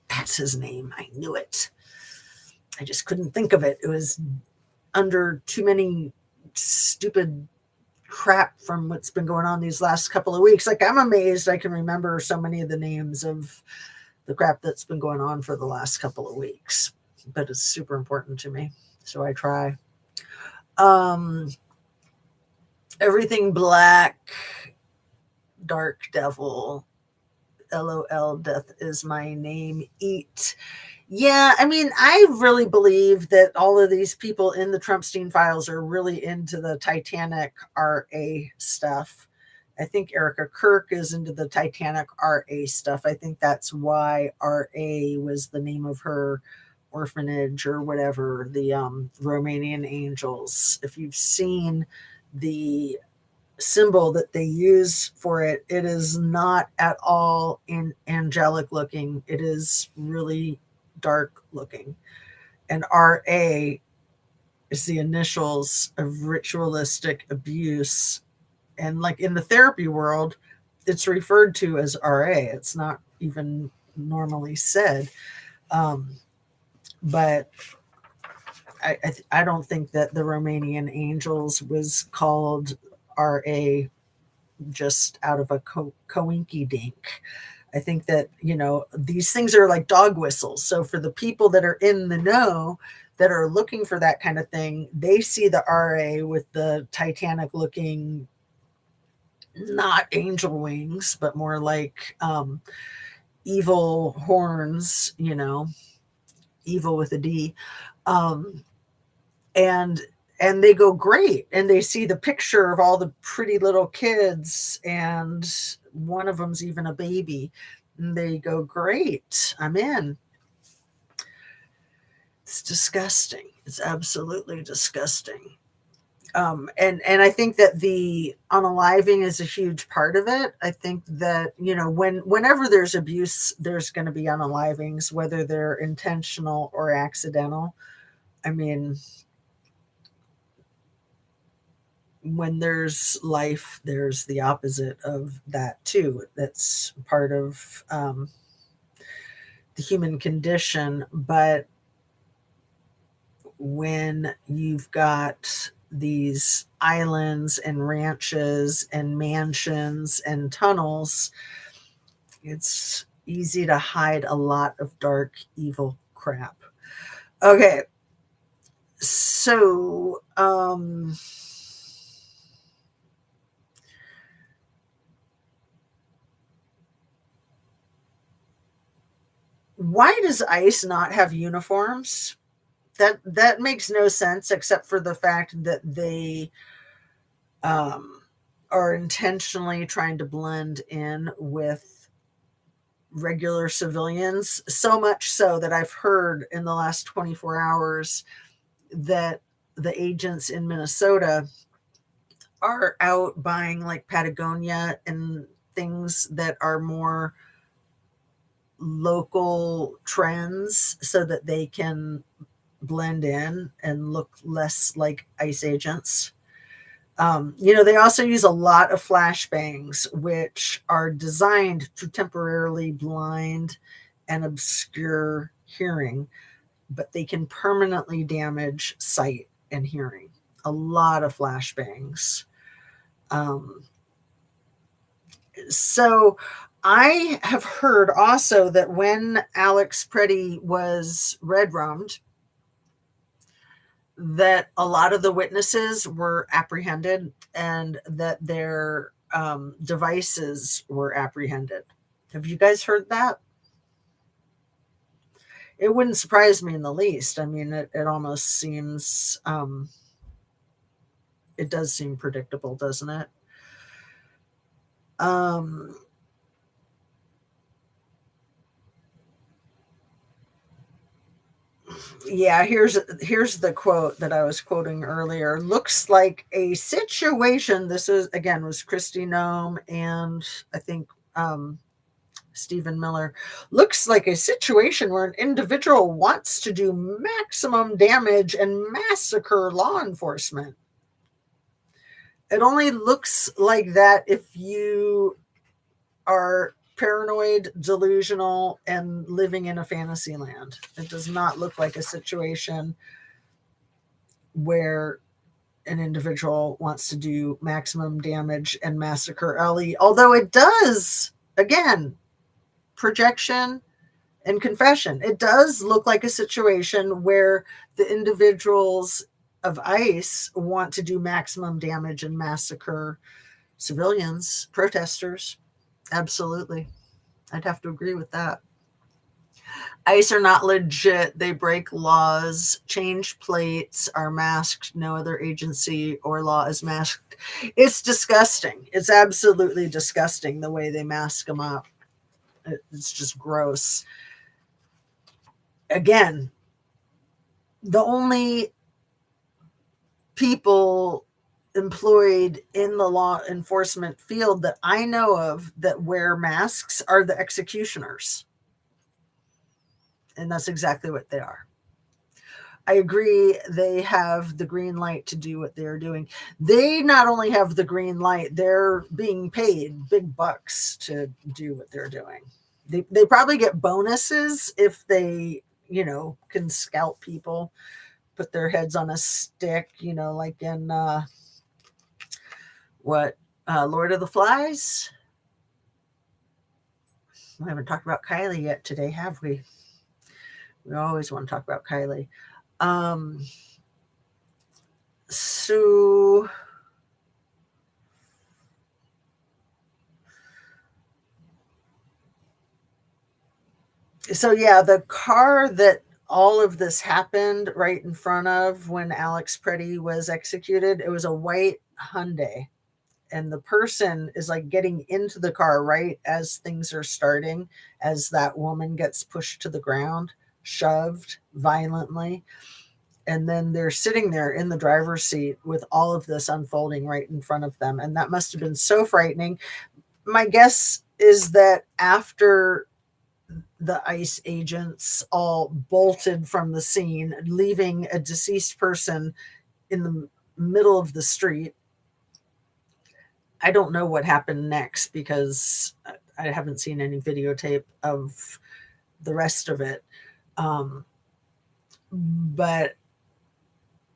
That's his name. I knew it. I just couldn't think of it. It was under too many stupid crap from what's been going on these last couple of weeks. Like I'm amazed I can remember so many of the names of the crap that's been going on for the last couple of weeks, but it's super important to me. So I try. Everything black, dark devil, LOL, death is my name, eat. Yeah, I mean, I really believe that all of these people in the Trumpstein files are really into the Titanic RA stuff. I think Erica Kirk is into the Titanic RA stuff. I think that's why RA was the name of her orphanage or whatever, the Romanian Angels. If you've seen the symbol that they use for it, it is not at all angelic looking. It is really dark looking. And RA is the initials of ritualistic abuse. And like in the therapy world, it's referred to as RA. It's not even normally said. But I don't think that the Romanian Angels was called RA just out of a coinky dink. I think that, these things are like dog whistles. So for the people that are in the know, that are looking for that kind of thing, they see the RA with the Titanic looking, not angel wings, but more like evil horns, evil with a D. And they go, great. And they see the picture of all the pretty little kids, and one of them's even a baby. And they go, great, I'm in. It's disgusting. It's absolutely disgusting. And I think that the unaliving is a huge part of it. I think that, whenever there's abuse, there's going to be unalivings, whether they're intentional or accidental. I mean, when there's life, there's the opposite of that too. That's part of the human condition. But when you've got these islands and ranches and mansions and tunnels, it's easy to hide a lot of dark, evil crap. Okay. So, why does ICE not have uniforms? That makes no sense, except for the fact that they are intentionally trying to blend in with regular civilians, so much so that I've heard in the last 24 hours that the agents in Minnesota are out buying like Patagonia and things that are more local trends so that they can blend in and look less like ICE agents. They also use a lot of flashbangs, which are designed to temporarily blind and obscure hearing, but they can permanently damage sight and hearing. A lot of flashbangs. So I have heard also that when Alex PRETTI was red-rummed, that a lot of the witnesses were apprehended and that their devices were apprehended. Have you guys heard that? It wouldn't surprise me in the least. I mean, it almost seems, it does seem predictable, doesn't it? Yeah, here's the quote that I was quoting earlier. Looks like a situation. This is again was Kristi Noem and I think Stephen Miller. Looks like a situation where an individual wants to do maximum damage and massacre law enforcement. It only looks like that if you are paranoid, delusional, and living in a fantasy land. It does not look like a situation where an individual wants to do maximum damage and massacre Ellie, although it does, again, projection and confession. It does look like a situation where the individuals of ICE want to do maximum damage and massacre civilians, protesters. Absolutely. I'd have to agree with that. ICE are not legit. They break laws, change plates, are masked. No other agency or law is masked. It's disgusting. It's absolutely disgusting the way they mask them up. It's just gross. Again, the only people employed in the law enforcement field that I know of that wear masks are the executioners. And that's exactly what they are. I agree, they have the green light to do what they're doing. They not only have the green light, they're being paid big bucks to do what they're doing. They probably get bonuses if they, can scalp people, put their heads on a stick, like in Lord of the Flies? We haven't talked about Kylie yet today, have we? We always want to talk about Kylie. So yeah, the car that all of this happened right in front of when Alex PRETTI was executed, it was a white Hyundai. And the person is like getting into the car right as things are starting, as that woman gets pushed to the ground, shoved violently. And then they're sitting there in the driver's seat with all of this unfolding right in front of them. And that must have been so frightening. My guess is that after the ICE agents all bolted from the scene, leaving a deceased person in the middle of the street, I don't know what happened next because I haven't seen any videotape of the rest of it. But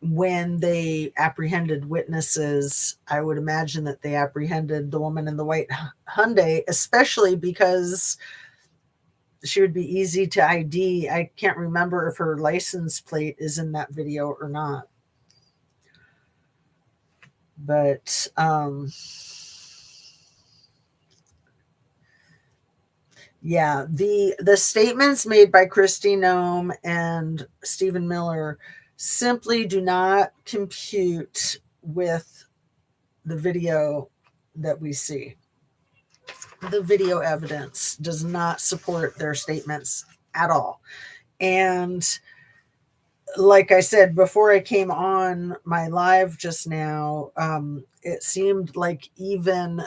when they apprehended witnesses, I would imagine that they apprehended the woman in the white Hyundai, especially because she would be easy to ID. I can't remember if her license plate is in that video or not. But yeah, the statements made by Kristi Noem and Stephen Miller simply do not compute with the video that we see. The video evidence does not support their statements at all. And like I said, before I came on my live just now, it seemed like even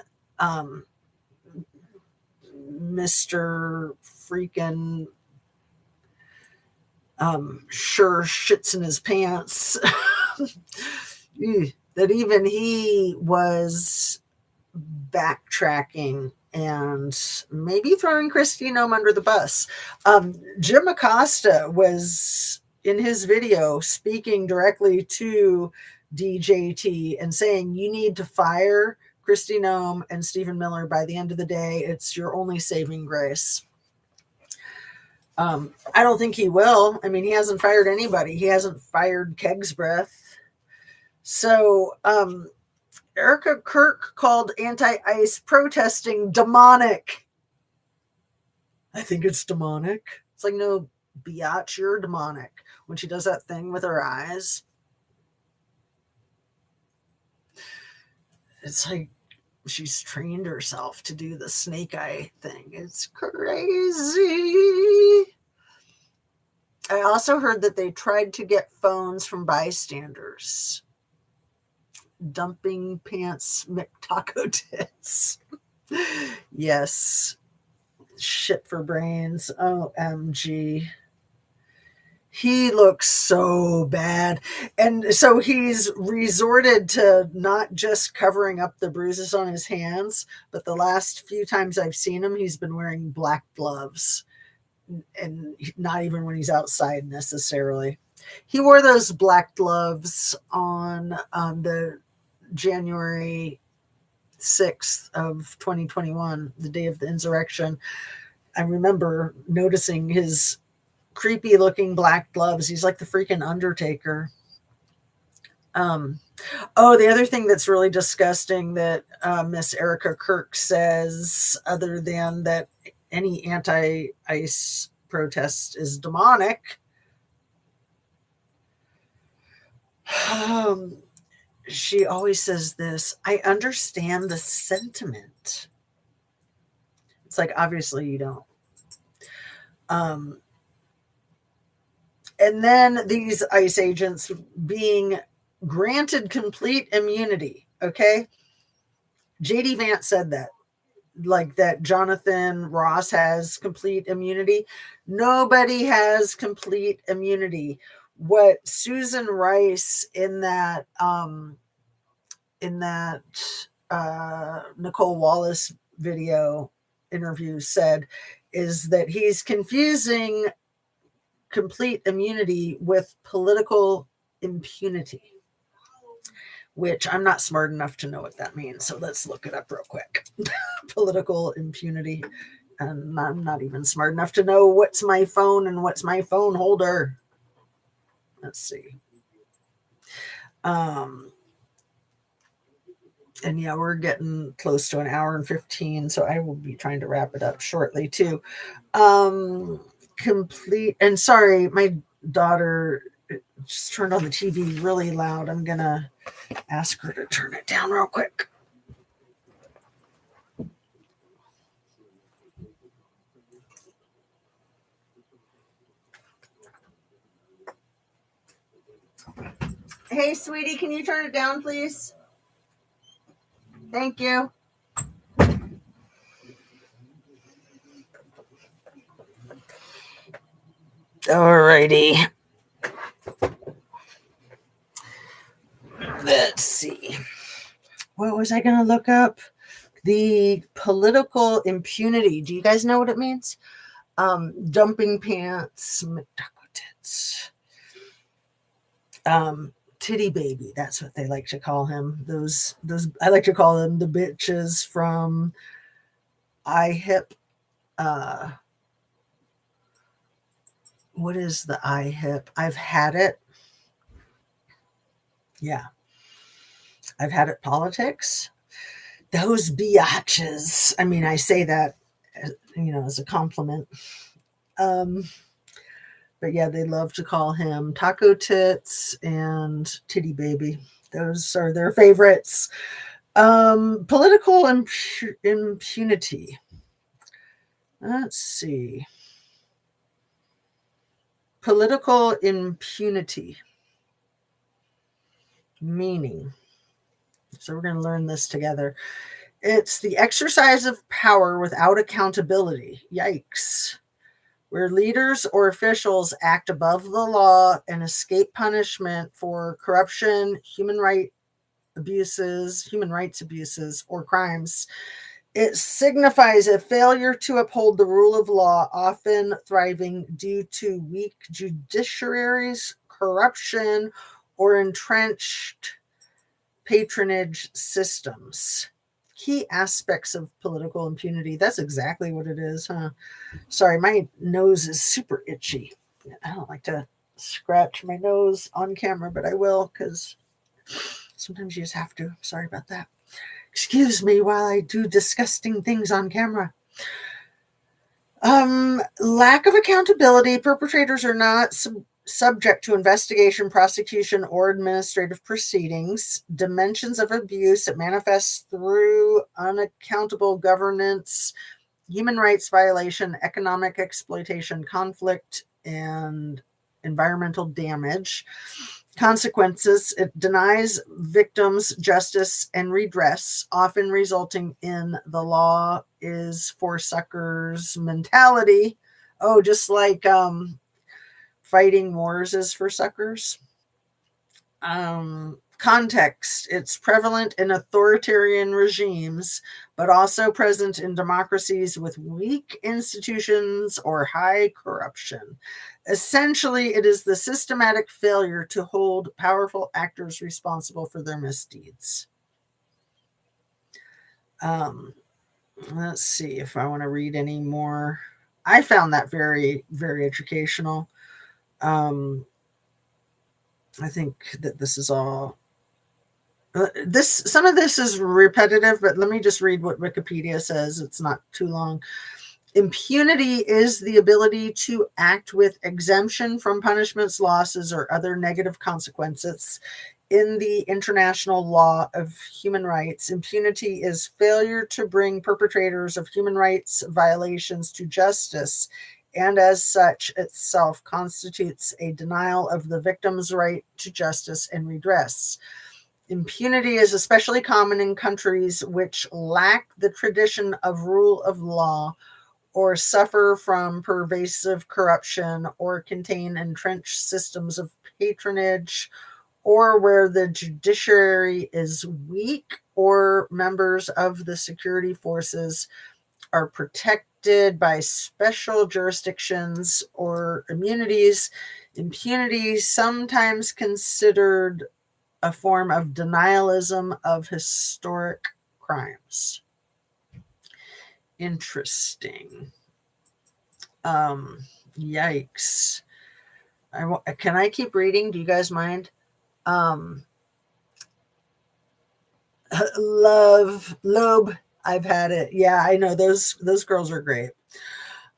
Mr. freaking sure shits in his pants that even he was backtracking and maybe throwing Kristi Noem under the bus. Jim Acosta was in his video speaking directly to DJT and saying, you need to fire Kristi Noem and Stephen Miller by the end of the day. It's your only saving grace. I don't think he will. I mean, he hasn't fired anybody. He hasn't fired Keg's Breath. So Erica Kirk called anti-ICE protesting demonic. I think it's demonic. It's like, no, biatch, you're demonic. When she does that thing with her eyes, it's like she's trained herself to do the snake eye thing. It's crazy. I also heard that they tried to get phones from bystanders. Dumping pants McTaco tits. Yes. Shit for brains. OMG. He looks so bad. And so he's resorted to not just covering up the bruises on his hands, but the last few times I've seen him, he's been wearing black gloves. And not even when he's outside necessarily. He wore those black gloves on the January 6th of 2021, the day of the insurrection. I remember noticing his creepy looking black gloves. He's like the freaking Undertaker. The other thing that's really disgusting that Miss Erica Kirk says, other than that any anti-ICE protest is demonic. She always says this, I understand the sentiment. It's like, obviously you don't. And then these ICE agents being granted complete immunity. Okay. JD Vance said that, like that Jonathan Ross has complete immunity. Nobody has complete immunity. What Susan Rice in that Nicole Wallace video interview said is that he's confusing complete immunity with political impunity, which I'm not smart enough to know what that means. So let's look it up real quick. Political impunity. And I'm not even smart enough to know what's my phone and what's my phone holder. Let's see. And yeah, we're getting close to an hour and 15. So I will be trying to wrap it up shortly too. Complete. And sorry, my daughter just turned on the TV really loud. I'm going to ask her to turn it down real quick. Hey, sweetie, can you turn it down, please? Thank you. Alrighty. Let's see. What was I going to look up? The political impunity. Do you guys know what it means? Dumping pants, tits. Titty baby. That's what they like to call him. Those I like to call them the bitches from IHIP. What is the IHIP? I've had it. Yeah. I've had it politics. Those biatches. I mean, I say that, as a compliment. But yeah, they love to call him taco tits and titty baby. Those are their favorites. Political impunity. Let's see. Political impunity. Meaning. So we're going to learn this together. It's the exercise of power without accountability. Yikes. Where leaders or officials act above the law and escape punishment for corruption, human rights abuses, or crimes. It signifies a failure to uphold the rule of law, often thriving due to weak judiciaries, corruption, or entrenched patronage systems. Key aspects of political impunity. That's exactly what it is, huh? Sorry, my nose is super itchy. I don't like to scratch my nose on camera, but I will because sometimes you just have to. Sorry about that. Excuse me while I do disgusting things on camera. Lack of accountability. Perpetrators are not subject to investigation, prosecution, or administrative proceedings. Dimensions of abuse. It manifests through unaccountable governance, human rights violation, economic exploitation, conflict, and environmental damage. Consequences. It denies victims justice and redress, often resulting in the law is for suckers mentality. Oh, just like fighting wars is for suckers. Context. It's prevalent in authoritarian regimes, but also present in democracies with weak institutions or high corruption. Essentially, it is the systematic failure to hold powerful actors responsible for their misdeeds. Let's see if I want to read any more. I found that very, very educational. I think that this is all some of this is repetitive, but let me just read what Wikipedia says. It's not too long. Impunity is the ability to act with exemption from punishments, losses, or other negative consequences. In the international law of human rights, impunity is failure to bring perpetrators of human rights violations to justice, and as such itself constitutes a denial of the victim's right to justice and redress. Impunity is especially common in countries which lack the tradition of rule of law, or suffer from pervasive corruption, or contain entrenched systems of patronage, or where the judiciary is weak, or members of the security forces are protected by special jurisdictions or immunities. Impunity, sometimes considered a form of denialism of historic crimes. Interesting. Yikes. Can I keep reading? Do you guys mind? Loeb, I've had it. Yeah, I know those girls are great.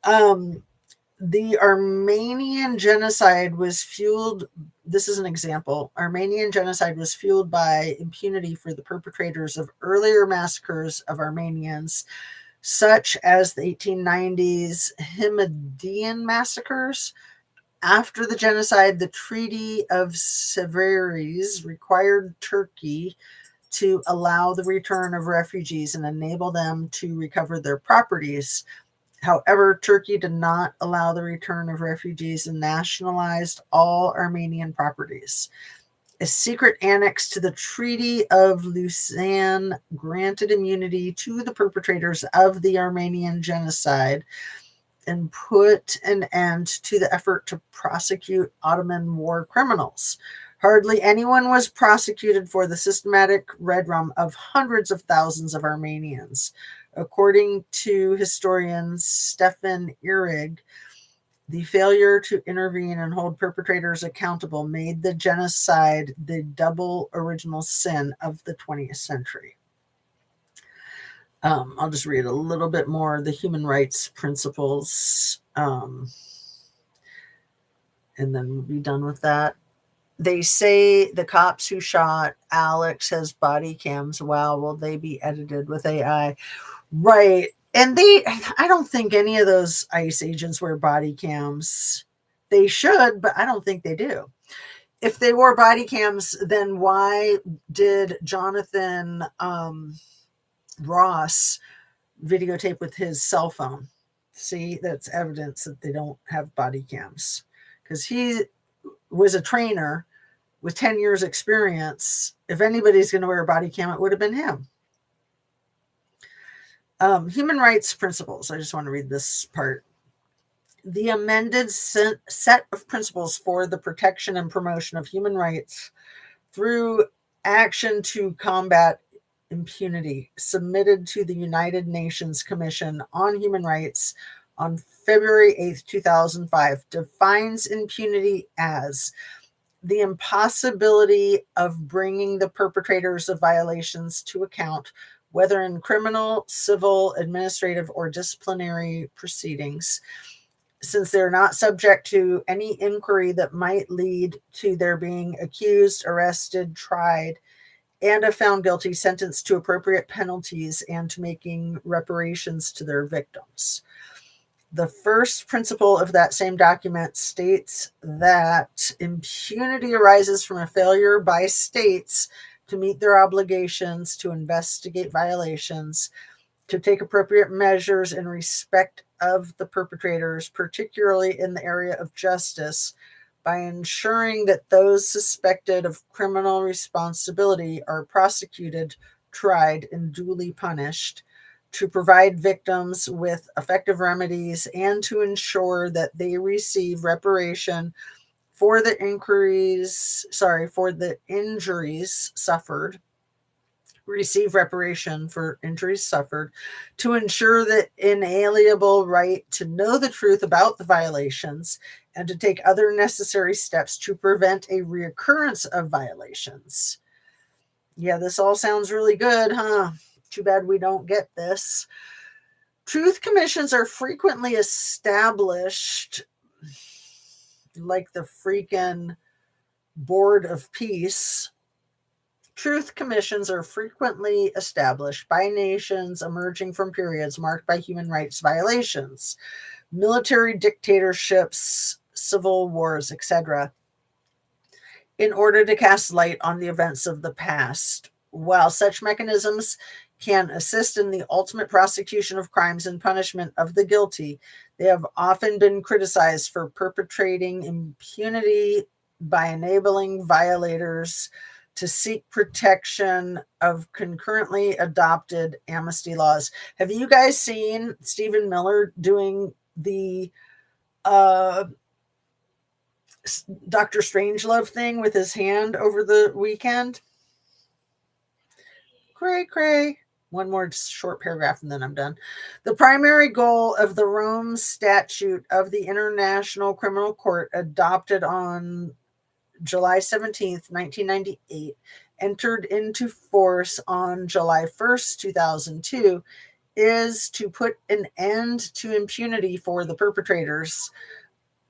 The Armenian genocide was fueled. This is an example. Armenian genocide was fueled by impunity for the perpetrators of earlier massacres of Armenians, such as the 1890s Hamidian massacres. After the genocide, the Treaty of Sevres required Turkey to allow the return of refugees and enable them to recover their properties. However, Turkey did not allow the return of refugees and nationalized all Armenian properties. A secret annex to the Treaty of Lausanne granted immunity to the perpetrators of the Armenian genocide and put an end to the effort to prosecute Ottoman war criminals. Hardly anyone was prosecuted for the systematic red rum of hundreds of thousands of Armenians. According to historian Stefan Ihrig, the failure to intervene and hold perpetrators accountable made the genocide the double original sin of the 20th century. I'll just read a little bit more of the human rights principles, and then we'll be done with that. They say the cops who shot Alex has body cams. Wow, will they be edited with AI? Right. And I don't think any of those ICE agents wear body cams. They should, but I don't think they do. If they wore body cams, then why did Jonathan Ross videotape with his cell phone? See, that's evidence that they don't have body cams, because he was a trainer with 10 years experience. If anybody's going to wear a body cam, it would have been him. Human rights principles. I just want to read this part. The amended set of principles for the protection and promotion of human rights through action to combat impunity, submitted to the United Nations Commission on Human Rights on February 8th, 2005, defines impunity as the impossibility of bringing the perpetrators of violations to account, whether in criminal, civil, administrative, or disciplinary proceedings, since they're not subject to any inquiry that might lead to their being accused, arrested, tried, and if found guilty, sentenced to appropriate penalties and to making reparations to their victims. The first principle of that same document states that impunity arises from a failure by states to meet their obligations to investigate violations, to take appropriate measures in respect of the perpetrators, particularly in the area of justice, by ensuring that those suspected of criminal responsibility are prosecuted, tried, and duly punished, to provide victims with effective remedies, and to ensure that they receive reparation for the injuries suffered, receive reparation for injuries suffered, to ensure that inalienable right to know the truth about the violations, and to take other necessary steps to prevent a reoccurrence of violations. Yeah, this all sounds really good, huh? Too bad we don't get this. Truth commissions are frequently established, like the freaking Board of Peace. Truth commissions are frequently established by nations emerging from periods marked by human rights violations, military dictatorships, civil wars, etc., in order to cast light on the events of the past. While such mechanisms can assist in the ultimate prosecution of crimes and punishment of the guilty, they have often been criticized for perpetrating impunity by enabling violators to seek protection of concurrently adopted amnesty laws. Have you guys seen Stephen Miller doing the Dr. Strangelove thing with his hand over the weekend? Cray, cray. One more short paragraph and then I'm done. The primary goal of the Rome Statute of the International Criminal Court, adopted on July 17th, 1998, entered into force on July 1st, 2002, is to put an end to impunity for the perpetrators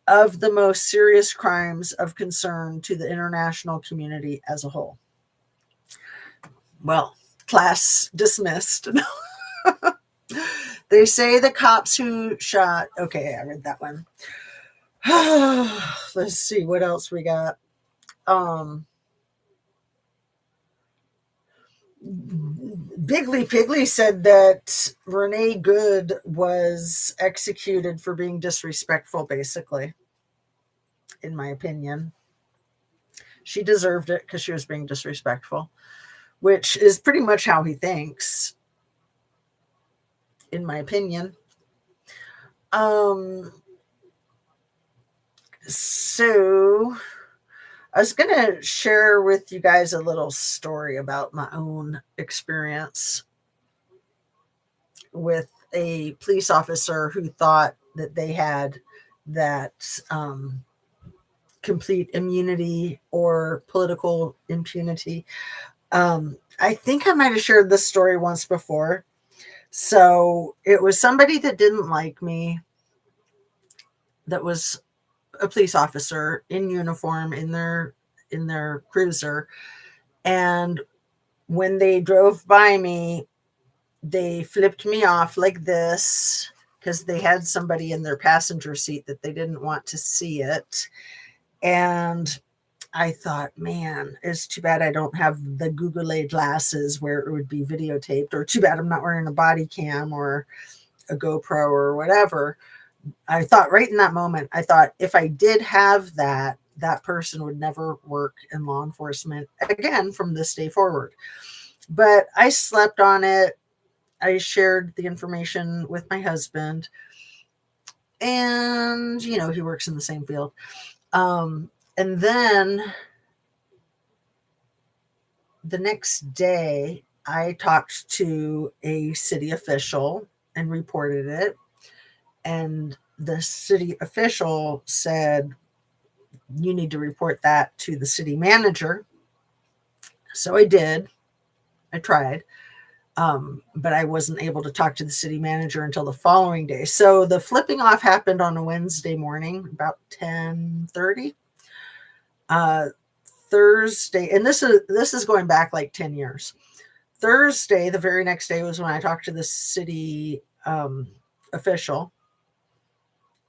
of the most serious crimes of concern to the international community as a whole. Well, class dismissed. They say the cops who shot... Okay, I read that one. Let's see what else we got. Biggly Piggly said that Renee Good was executed for being disrespectful, basically, in my opinion. She deserved it because she was being disrespectful, which is pretty much how he thinks, in my opinion. So I was going to share with you guys a little story about my own experience with a police officer who thought that they had that complete immunity or political impunity. I think I might have shared this story once before. So it was somebody that didn't like me, that was a police officer in uniform in their cruiser. And when they drove by me, they flipped me off like this because they had somebody in their passenger seat that they didn't want to see it. And I thought, man, it's too bad I don't have the Google glasses where it would be videotaped, or too bad I'm not wearing a body cam or a GoPro or whatever. I thought right in that moment, I thought if I did have that, that person would never work in law enforcement again from this day forward. But I slept on it. I shared the information with my husband, and, you know, he works in the same field. And then the next day, I talked to a city official and reported it. And the city official said, you need to report that to the city manager. So I did. I tried. But I wasn't able to talk to the city manager until the following day. So the flipping off happened on a Wednesday morning, about 10:30. Thursday, and this is going back like 10 years. Thursday, the very next day, was when I talked to the city official.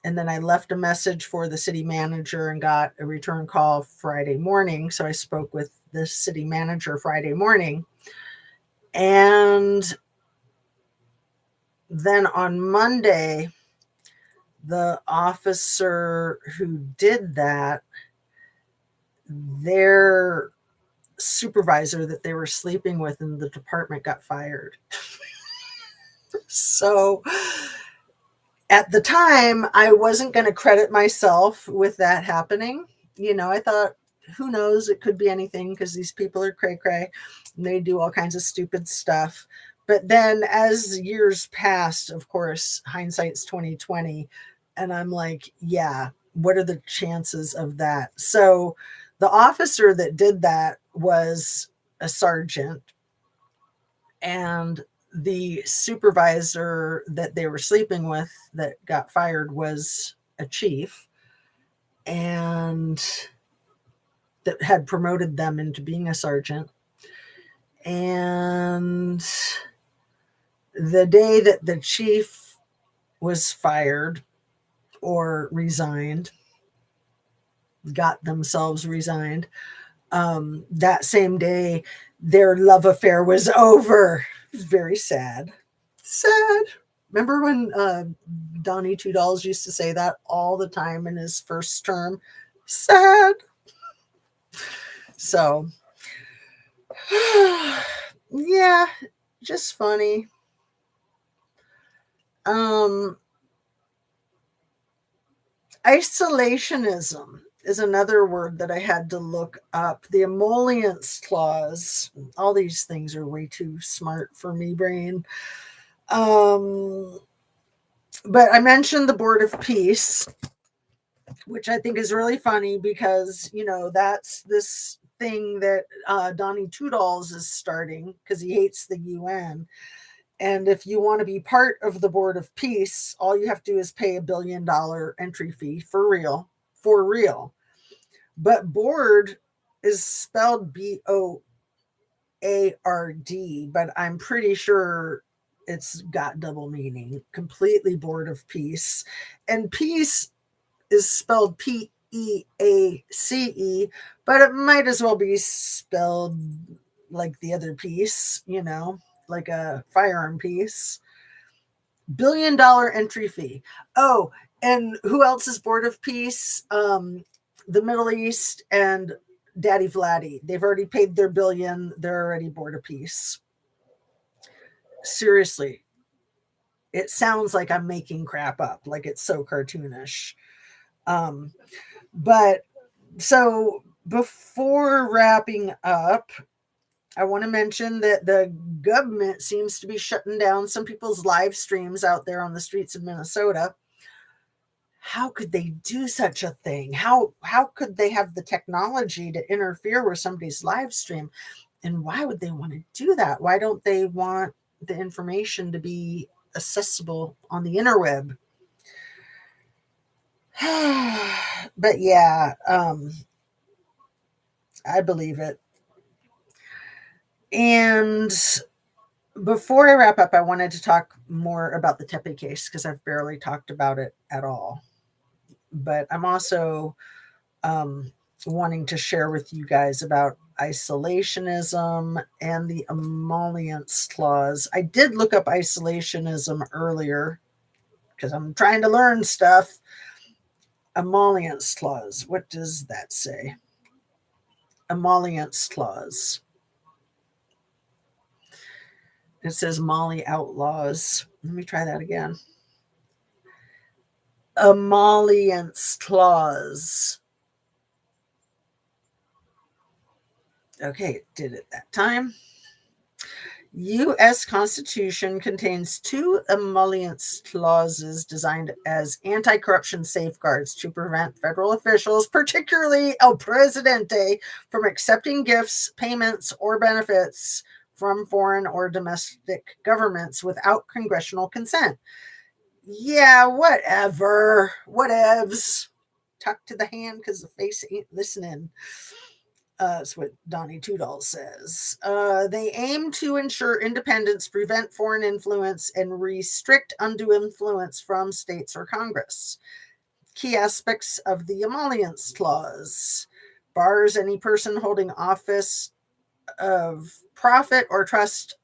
And then I left a message for the city manager and got a return call Friday morning. So I spoke with the city manager Friday morning. And then on Monday, the officer who did that, their supervisor that they were sleeping with in the department got fired. So at the time, I wasn't going to credit myself with that happening. You know, I thought, who knows? It could be anything because these people are cray-cray and they do all kinds of stupid stuff. But then as years passed, of course, hindsight's 2020. And I'm like, yeah, what are the chances of that? So the officer that did that was a sergeant. And the supervisor that they were sleeping with that got fired was a chief, and that had promoted them into being a sergeant. And the day that the chief was fired or resigned, got themselves resigned, that same day, their love affair was over. It was very sad. Sad. Remember when Donnie Two Dolls used to say that all the time in his first term? Sad. So, yeah, just funny. Isolationism is another word that I had to look up. The emollients clause. All these things are way too smart for me, brain. But I mentioned the Board of Peace, which I think is really funny because, that's this thing that Donnie Two Dolls is starting because he hates the UN. And if you want to be part of the Board of Peace, all you have to do is pay $1 billion entry fee for real. But board is spelled BOARD, but I'm pretty sure it's got double meaning. Completely Board of Peace. And peace is spelled PEACE, but it might as well be spelled like the other piece, like a firearm piece. $1 billion entry fee. Oh, and who else is Board of Peace? The Middle East and Daddy Vladdy. They've already paid their $1 billion. They're already Board of Peace. Seriously. It sounds like I'm making crap up. Like it's so cartoonish. But so before wrapping up, I want to mention that the government seems to be shutting down some people's live streams out there on the streets of Minnesota. How could they do such a thing? How could they have the technology to interfere with somebody's live stream? And why would they want to do that? Why don't they want the information to be accessible on the interweb? But yeah, I believe it. And before I wrap up, I wanted to talk more about the Tepe case because I've barely talked about it at all. But I'm also wanting to share with you guys about isolationism and the emollients clause. I did look up isolationism earlier because I'm trying to learn stuff. Emollients clause. What does that say? Emollients clause. It says Molly outlaws. Let me try that again. Emollients clause. Okay, it did it that time. U.S. Constitution contains 2 emollients clauses designed as anti-corruption safeguards to prevent federal officials, particularly El Presidente, from accepting gifts, payments, or benefits from foreign or domestic governments without congressional consent. Yeah, whatever. Whatevs. Tuck to the hand because the face ain't listening. That's what Donnie Two Dolls says. They aim to ensure independence, prevent foreign influence, and restrict undue influence from states or Congress. Key aspects of the emollients clause: bars any person holding office of profit or trust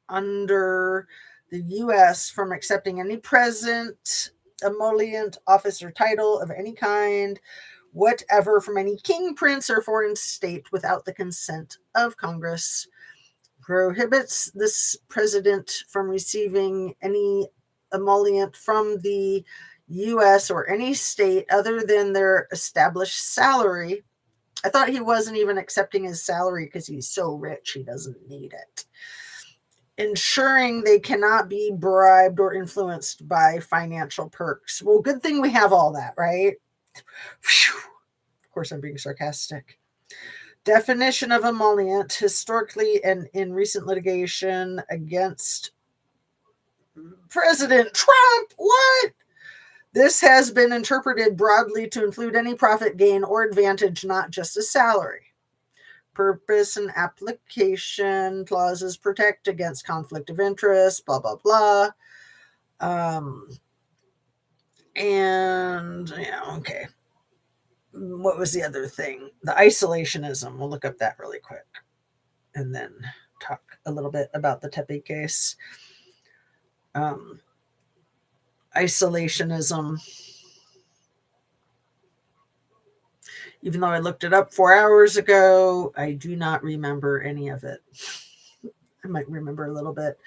under the U.S. from accepting any present, emollient, office, or title of any kind, whatever, from any king, prince, or foreign state without the consent of Congress. Prohibits this president from receiving any emollient from the U.S. or any state other than their established salary. I thought he wasn't even accepting his salary because he's so rich he doesn't need it. Ensuring they cannot be bribed or influenced by financial perks. Well, good thing we have all that, right? Whew. Of course, I'm being sarcastic. Definition of emollient: historically and in recent litigation against President Trump, what? This has been interpreted broadly to include any profit gain or advantage, not just a salary. Purpose and application clauses protect against conflict of interest, blah, blah, blah. And, yeah, okay. What was the other thing? The isolationism. We'll look up that really quick and then talk a little bit about the Tepe case. Isolationism. Even though I looked it up 4 hours ago, I do not remember any of it. I might remember a little bit.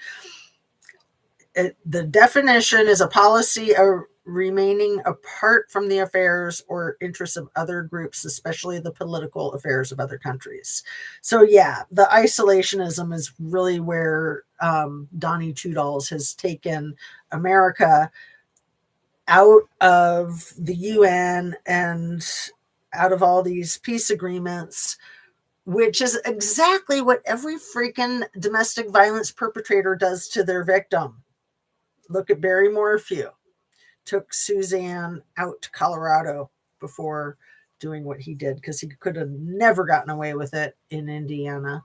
The definition is a policy of remaining apart from the affairs or interests of other groups, especially the political affairs of other countries. So yeah, the isolationism is really where Donnie Tudals has taken America out of the UN and out of all these peace agreements, which is exactly what every freaking domestic violence perpetrator does to their victim. Look at Barry Morphew. Took Suzanne out to Colorado before doing what he did because he could have never gotten away with it in Indiana.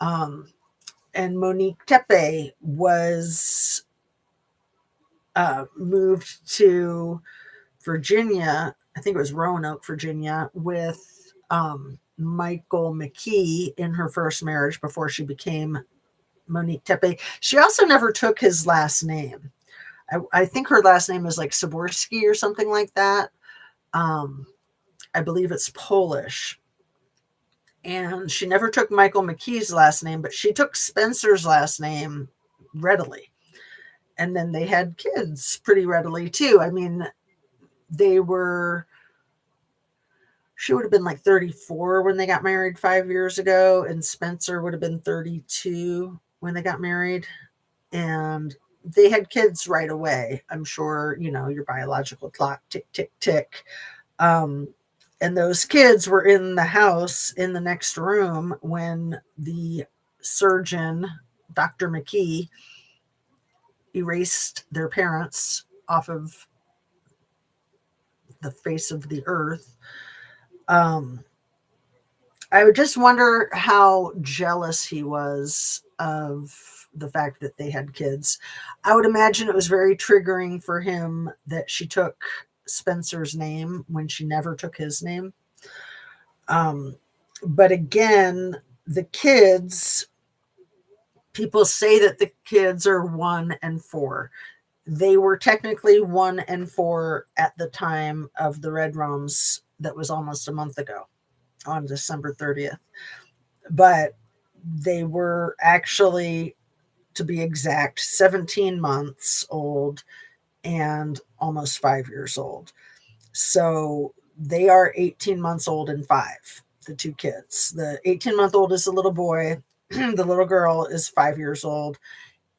And Monique Tepe was moved to Virginia. I think it was Roanoke, Virginia, with Michael McKee in her first marriage before she became Monique Tepe. She also never took his last name. I think her last name is like Saborski or something like that. I believe it's Polish. And she never took Michael McKee's last name, but she took Spencer's last name readily. And then they had kids pretty readily too. I mean, she would have been like 34 when they got married 5 years ago, and Spencer would have been 32 when they got married. And they had kids right away. I'm sure, your biological clock, tick, tick, tick. And those kids were in the house in the next room when the surgeon, Dr. McKee, erased their parents off of the face of the earth. I would just wonder how jealous he was of the fact that they had kids. I would imagine it was very triggering for him that she took Spencer's name when she never took his name. But again, the kids, people say that the kids are 1 and 4. They were technically 1 and 4 at the time of the Red Rooms that was almost a month ago on December 30th. But they were actually, to be exact, 17 months old and almost 5 years old. So they are 18 months old and 5, the two kids. The 18-month-old is a little boy. The little girl is 5 years old.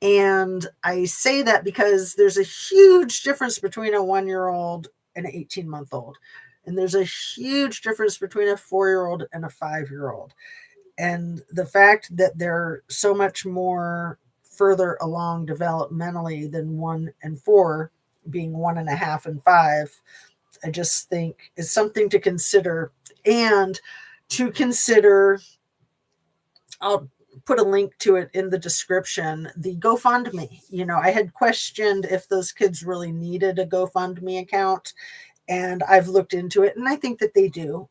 And I say that because there's a huge difference between a 1-year-old and an 18-month-old. And there's a huge difference between a 4-year-old and a 5-year-old. And the fact that they're so much more further along developmentally than 1 and 4, being 1.5 and 5, I just think is something to consider. And to consider, I'll put a link to it in the description, the GoFundMe. I had questioned if those kids really needed a GoFundMe account, and I've looked into it, and I think that they do.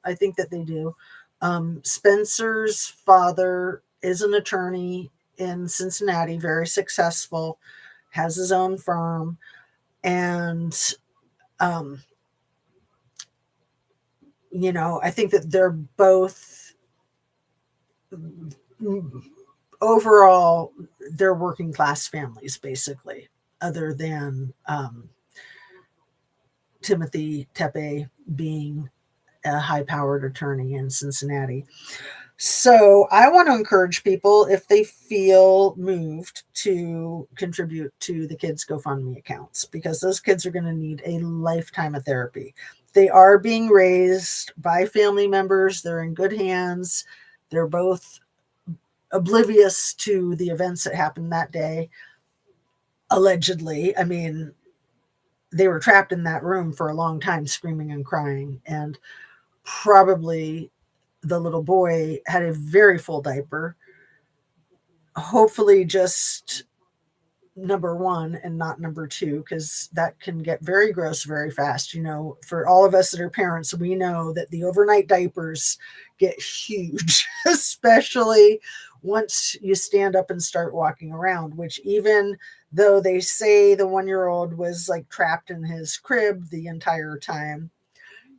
Spencer's father is an attorney in Cincinnati, very successful, has his own firm, and I think that they're both, overall, they're working class families, basically, other than Timothy Tepe being a high-powered attorney in Cincinnati. So I want to encourage people, if they feel moved, to contribute to the kids' GoFundMe accounts, because those kids are going to need a lifetime of therapy. They are being raised by family members. They're in good hands. They're both oblivious to the events that happened that day. allegedly. I mean, they were trapped in that room for a long time, screaming and crying. And probably the little boy had a very full diaper. Hopefully, just number one and not number two, because that can get very gross very fast. You know, for all of us that are parents, we know that the overnight diapers get huge, especially once you stand up and start walking around, which even though they say the 1-year-old was like trapped in his crib the entire time,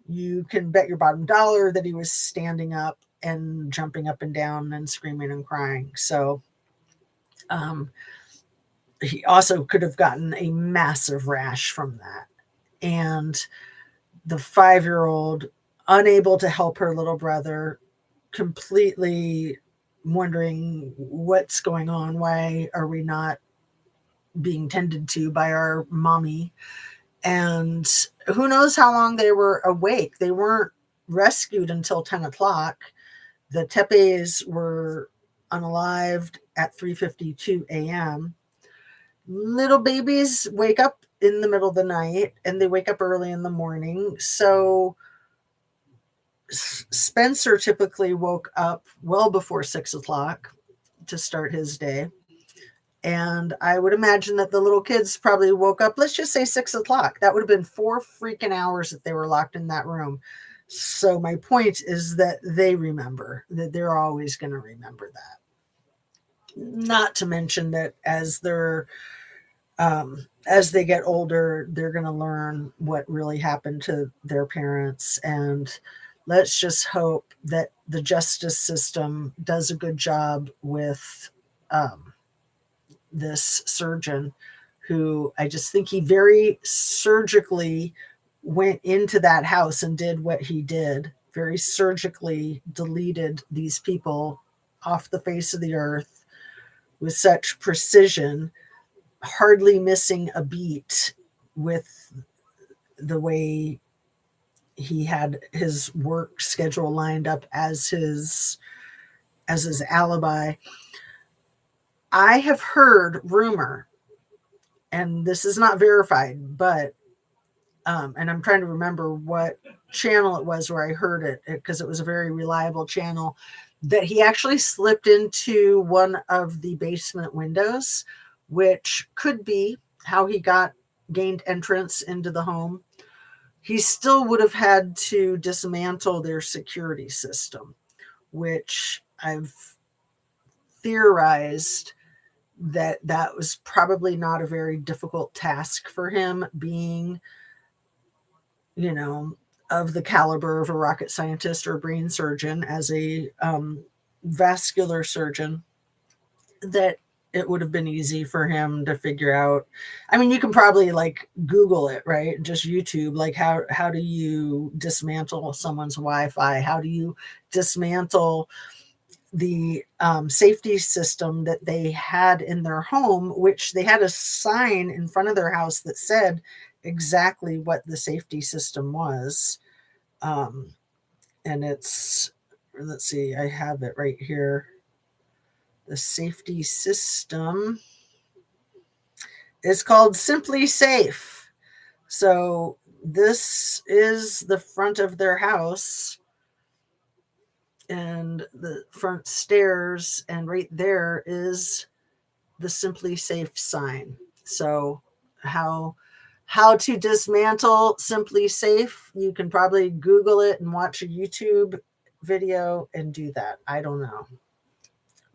you can bet your bottom dollar that he was standing up and jumping up and down and screaming and crying. So, he also could have gotten a massive rash from that. And the 5-year-old, unable to help her little brother, completely wondering what's going on. Why are we not being tended to by our mommy? And who knows how long they were awake. They weren't rescued until 10 o'clock. The Tepes were unalived at 3:52 a.m. Little babies wake up in the middle of the night and they wake up early in the morning. So Spencer typically woke up well before 6 o'clock to start his day. And I would imagine that the little kids probably woke up, let's just say 6 o'clock. That would have been 4 freaking hours that they were locked in that room. So my point is that they remember, that they're always going to remember that. Not to mention that as they get older, they're going to learn what really happened to their parents. And let's just hope that the justice system does a good job with this surgeon, who I just think he very surgically went into that house and did what he did, very surgically deleted these people off the face of the earth with such precision, hardly missing a beat with the way he had his work schedule lined up as his alibi. I have heard rumor, and this is not verified, but and I'm trying to remember what channel it was where I heard it, because it was a very reliable channel, that he actually slipped into one of the basement windows, which could be how he gained entrance into the home. He still would have had to dismantle their security system, which I've theorized that was probably not a very difficult task for him, being, you know, of the caliber of a rocket scientist or a brain surgeon, as a vascular surgeon, that it would have been easy for him to figure out. I mean, you can probably like Google it, right? Just YouTube, like how do you dismantle someone's Wi-Fi? How do you dismantle the safety system that they had in their home, which they had a sign in front of their house that said exactly what the safety system was. And it's, let's see, I have it right here. The safety system is called Simply Safe. So this is the front of their house and the front stairs, and right there is the Simply Safe sign. So how to dismantle Simply Safe, you can probably Google it and watch a YouTube video and do that. I don't know.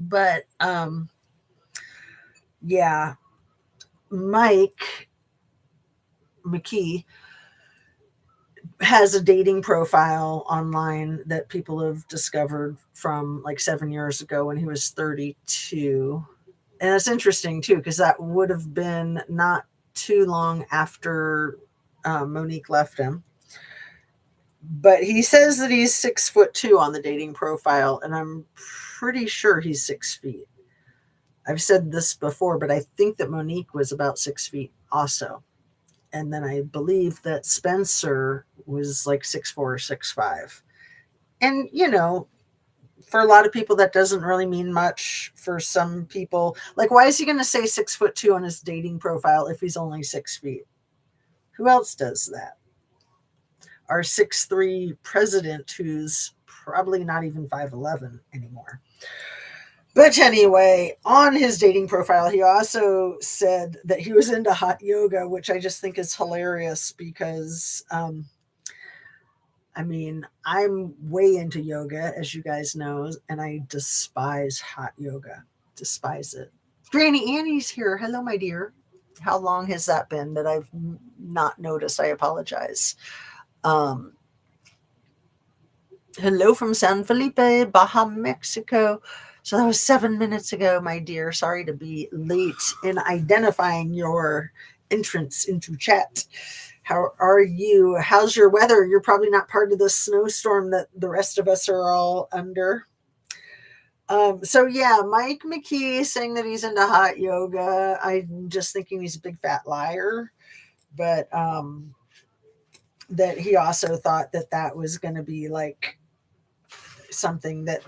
But yeah, Mike McKee has a dating profile online that people have discovered from like 7 years ago when he was 32. And it's interesting too, because that would have been not too long after Monique left him. But he says that he's 6'2" on the dating profile, and I'm pretty sure he's 6 feet. I've said this before, but I think that Monique was about 6 feet also. And then I believe that Spencer was like 6'4" or 6'5". And, you know, For a lot of people, that doesn't really mean much. For some people, like, why is he going to say 6'2" on his dating profile if he's only 6 feet? Who else does that? Our 6'3" president, who's probably not even 5'11" anymore. But anyway, on his dating profile, he also said that he was into hot yoga, which I just think is hilarious because, I mean, I'm way into yoga, as you guys know, and I despise hot yoga. Despise it. Granny Annie's here. Hello, my dear. How long has that been that I've not noticed? I apologize. Hello from San Felipe, Baja, Mexico. So that was 7 minutes ago, my dear. Sorry to be late in identifying your entrance into chat. How are you? How's your weather? You're probably not part of the snowstorm that the rest of us are all under. So yeah, Mike McKee saying that he's into hot yoga. I'm just thinking he's a big fat liar, but that he also thought that that was going to be like something that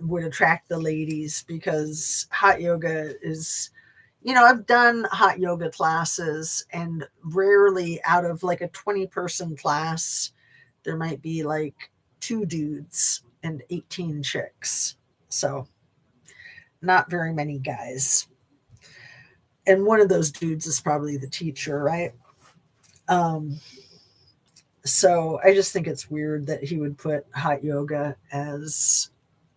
would attract the ladies, because hot yoga is, you know, I've done hot yoga classes, and rarely out of like a 20-person class, there might be like 2 dudes and 18 chicks. So not very many guys. And one of those dudes is probably the teacher, right? So I just think it's weird that he would put hot yoga as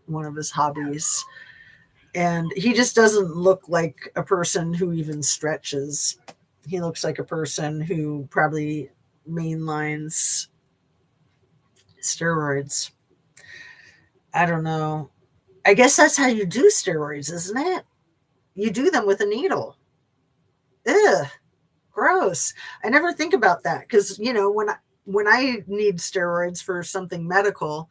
one of his hobbies. And he just doesn't look like a person who even stretches. He looks like a person who probably mainlines steroids. I don't know. I guess that's how you do steroids, isn't it? You do them with a needle. Ugh, gross. I never think about that because, you know, when I need steroids for something medical,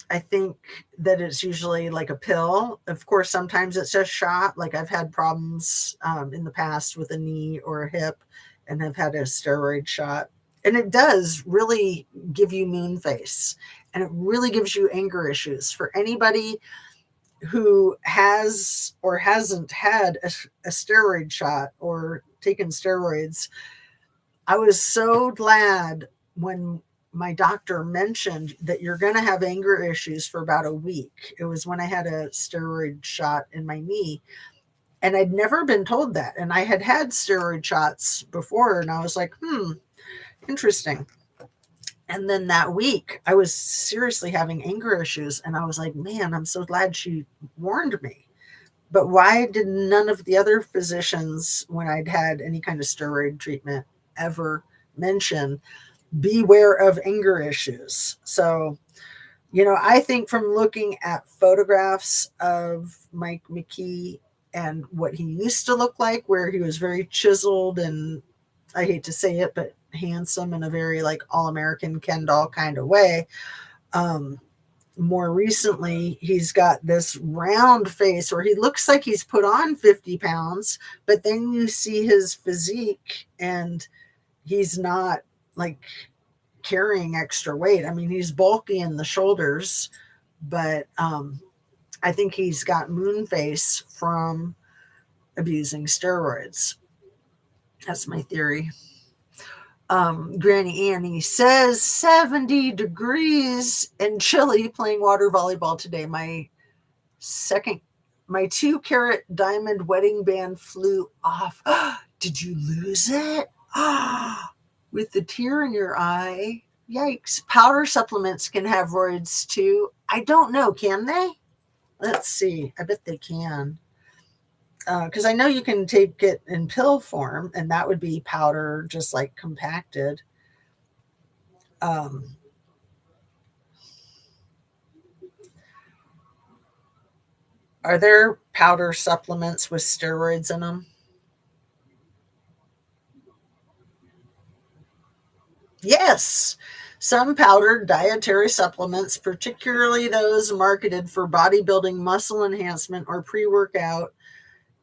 I think that it's usually like a pill. Of course, sometimes it's a shot. Like I've had problems in the past with a knee or a hip and have had a steroid shot. And it does really give you moon face, and it really gives you anger issues. For anybody who has or hasn't had a steroid shot or taken steroids, I was so glad when my doctor mentioned that you're going to have anger issues for about a week. It was when I had a steroid shot in my knee, and I'd never been told that. And I had had steroid shots before, and I was like, interesting. And then that week, I was seriously having anger issues, and I was like, man, I'm so glad she warned me. But why did none of the other physicians, when I'd had any kind of steroid treatment, ever mention beware of anger issues? So, you know, I think from looking at photographs of Mike McKee and what he used to look like, where he was very chiseled and, I hate to say it, but handsome in a very like all-American Ken doll kind of way. More recently, he's got this round face where he looks like he's put on 50 pounds, but then you see his physique and he's not like carrying extra weight. I mean, he's bulky in the shoulders, but I think he's got moon face from abusing steroids. That's my theory. Granny Annie says 70 degrees and chilly playing water volleyball today. My 2-carat diamond wedding band flew off. Did you lose it? With the tear in your eye. Yikes. Powder supplements can have roids too. I don't know. Can they? Let's see. I bet they can. Because I know you can take it in pill form, and that would be powder just like compacted. Are there powder supplements with steroids in them? Yes. Some powdered dietary supplements, particularly those marketed for bodybuilding, muscle enhancement, or pre-workout,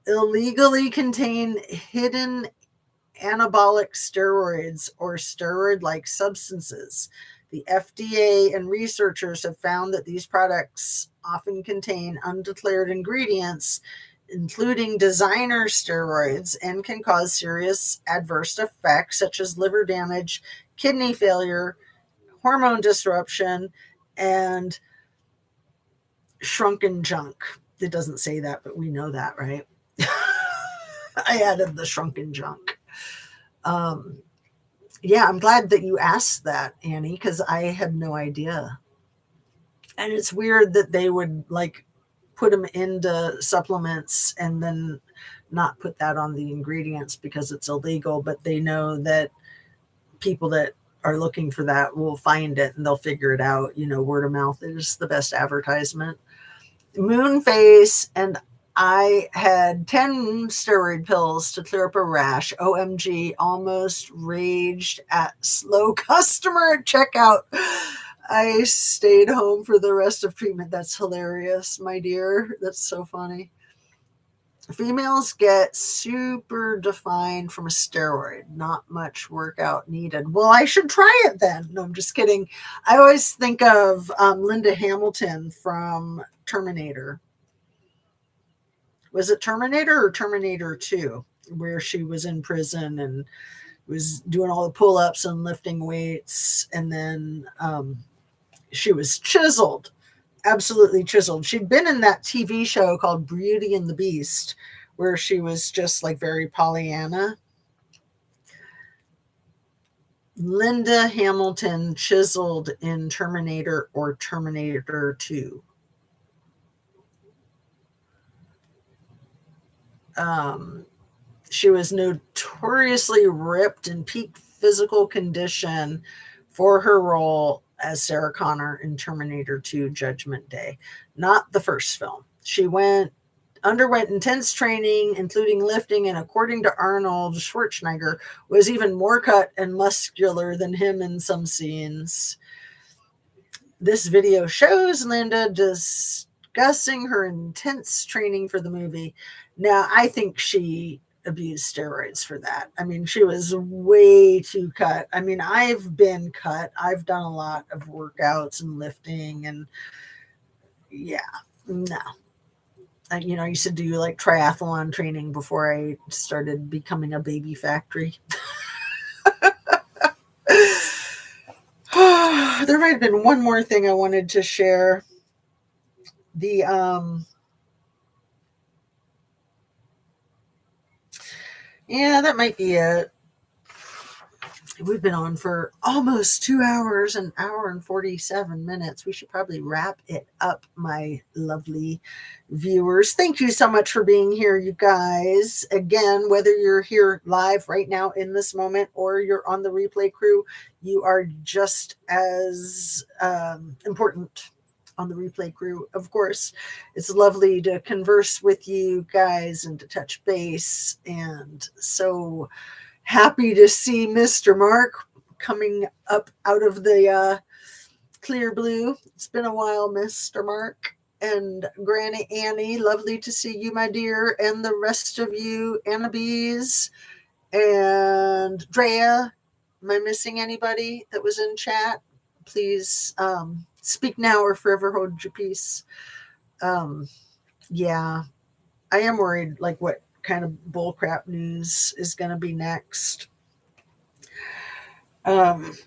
illegally contain hidden anabolic steroids or steroid-like substances. The FDA and researchers have found that these products often contain undeclared ingredients, including designer steroids, and can cause serious adverse effects such as liver damage, kidney failure, hormone disruption, and shrunken junk. It doesn't say that, but we know that, right? I added the shrunken junk. Yeah, I'm glad that you asked that, Annie, because I had no idea. And it's weird that they would like put them into supplements and then not put that on the ingredients because it's illegal, but they know that people that are looking for that will find it and they'll figure it out. You know, word of mouth is the best advertisement. Moon face, and I had 10 steroid pills to clear up a rash. OMG, almost raged at slow customer at checkout. I stayed home for the rest of treatment. That's hilarious, my dear. That's so funny. Females get super defined from a steroid. Not much workout needed. Well, I should try it then. No, I'm just kidding. I always think of Linda Hamilton from Terminator. Was it Terminator or Terminator 2, where she was in prison and was doing all the pull-ups and lifting weights, and then she was chiseled, absolutely chiseled. She'd been in that TV show called Beauty and the Beast, where she was just like very Pollyanna. Linda Hamilton chiseled in Terminator or Terminator 2. She was notoriously ripped in peak physical condition for her role as Sarah Connor in Terminator 2 Judgment Day, not the first film. She underwent intense training, including lifting, and according to Arnold Schwarzenegger, was even more cut and muscular than him in some scenes. This video shows Linda discussing her intense training for the movie. Now, I think she abused steroids for that. I mean, she was way too cut. I mean, I've been cut. I've done a lot of workouts and lifting, and yeah, no. I used to do like triathlon training before I started becoming a baby factory. There might have been one more thing I wanted to share. Yeah, that might be it. We've been on for almost 2 hours, an hour and 47 minutes. We should probably wrap it up, my lovely viewers. Thank you so much for being here, you guys. Again, whether you're here live right now in this moment or you're on the replay crew, you are just as important on the replay crew. Of course, it's lovely to converse with you guys and to touch base, and so happy to see Mr. Mark coming up out of the clear blue. It's been a while, Mr. Mark. And Granny Annie, lovely to see you, my dear, and the rest of you, Annabees and Drea. Am I missing anybody that was in chat? Please speak now or forever hold your peace. Yeah, I am worried, like, what kind of bullcrap news is going to be next. There's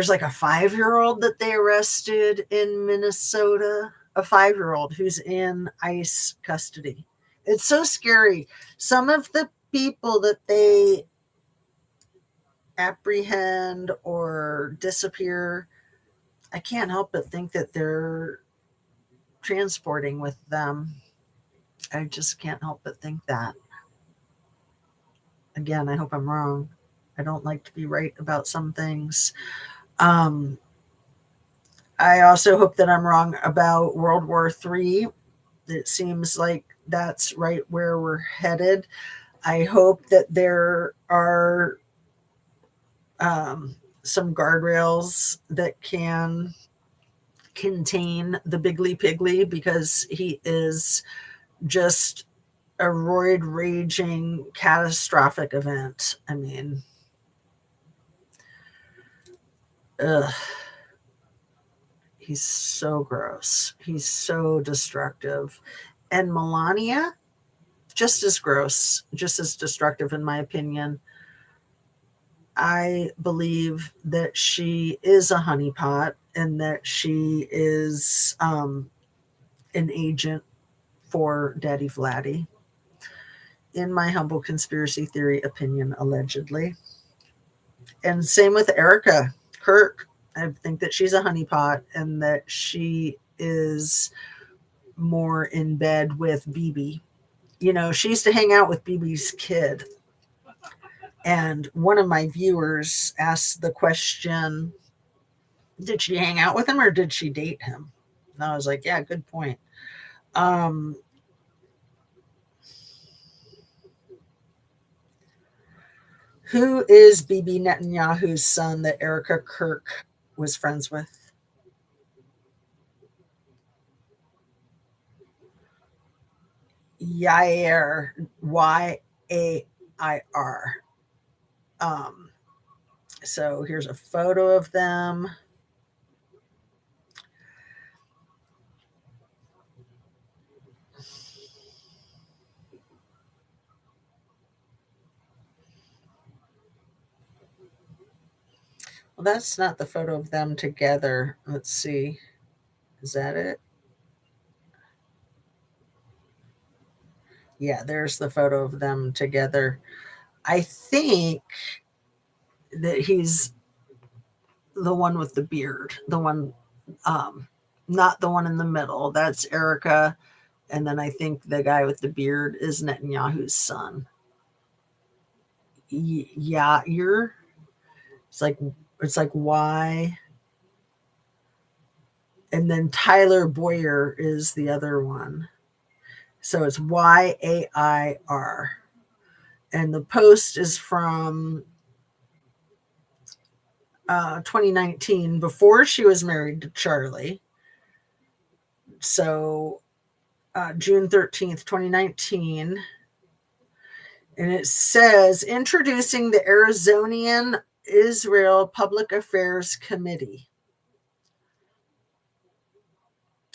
like a 5-year-old that they arrested in Minnesota, a 5-year-old who's in ICE custody. It's so scary. Some of the people that they apprehend or disappear, I can't help but think that they're transporting with them. I just can't help but think that. Again, I hope I'm wrong. I don't like to be right about some things. I also hope that I'm wrong about World War III. It seems like that's right where we're headed. I hope that there are some guardrails that can contain the Biggly Piggly, because he is just a roid raging catastrophic event. I mean, Ugh, he's so gross. He's so destructive. And Melania, just as gross, just as destructive, in my opinion. I believe that she is a honeypot and that she is an agent for Daddy Vladdy. In my humble conspiracy theory opinion, allegedly. And same with Erica Kirk. I think that she's a honeypot and that she is more in bed with BB. You know, she used to hang out with BB's kid. And one of my viewers asked the question, did she hang out with him or did she date him? And I was like, yeah, good point. Who is Bibi Netanyahu's son that Erica Kirk was friends with? Yair, Yair. So here's a photo of them. Well, that's not the photo of them together. Let's see. Is that it? Yeah, there's the photo of them together. I think that he's the one with the beard, the one, not the one in the middle. That's Erica. And then I think the guy with the beard is Netanyahu's son. Yair. It's like Y. And then Tyler Boyer is the other one. So it's Yair. And the post is from 2019, before she was married to Charlie. So June 13th, 2019. And it says, introducing the Arizonian Israel Public Affairs Committee.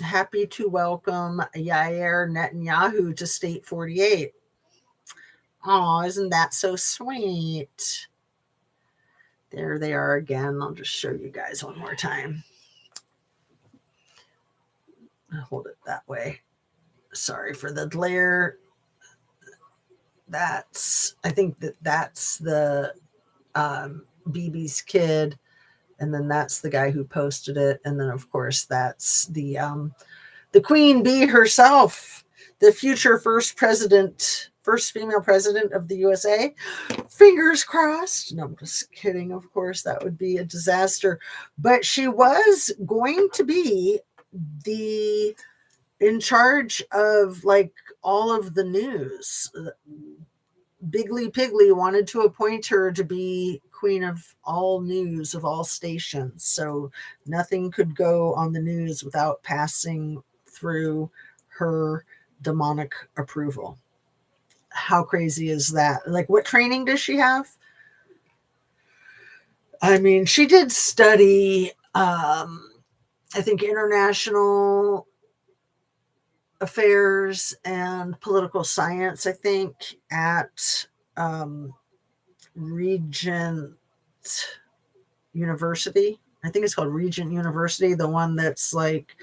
Happy to welcome Yair Netanyahu to State 48. Oh, isn't that so sweet? There they are again. I'll just show you guys one more time. I'll hold it that way. Sorry for the glare. I think that's the BB's kid. And then that's the guy who posted it. And then, of course, that's the Queen Bee herself, the future first female president of the USA. Fingers crossed. No, I'm just kidding. Of course, that would be a disaster. But she was going to be in charge of like all of the news. Biggly Piggly wanted to appoint her to be queen of all news, of all stations. So nothing could go on the news without passing through her demonic approval. How crazy is that? Like, what training does she have? I mean, she did study, I think, international affairs and political science, I think, at Regent University. I think it's called Regent University, the one that's like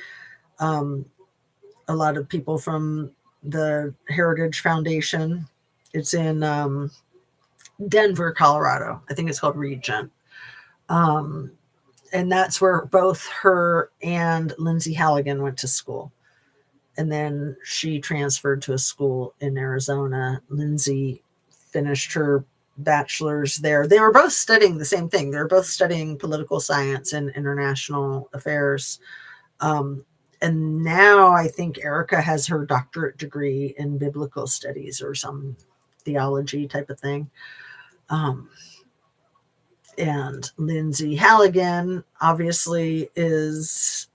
a lot of people from the Heritage Foundation. It's in Denver, Colorado. I think it's called Regent. And that's where both her and Lindsay Halligan went to school. And then she transferred to a school in Arizona. Lindsay finished her bachelor's there. They were both studying the same thing. They were both studying political science and international affairs. And now I think Erica has her doctorate degree in biblical studies or some theology type of thing. And Lindsay Halligan obviously is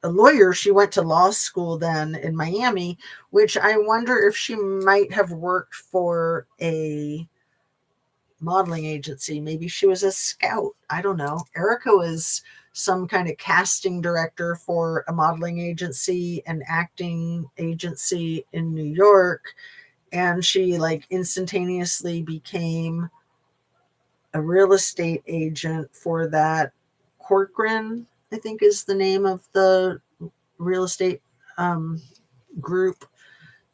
a lawyer. She went to law school then in Miami, which I wonder if she might have worked for a modeling agency. Maybe she was a scout. I don't know. Erica was some kind of casting director for a modeling agency and acting agency in New York. And she like instantaneously became a real estate agent for that. Corcoran, I think, is the name of the real estate group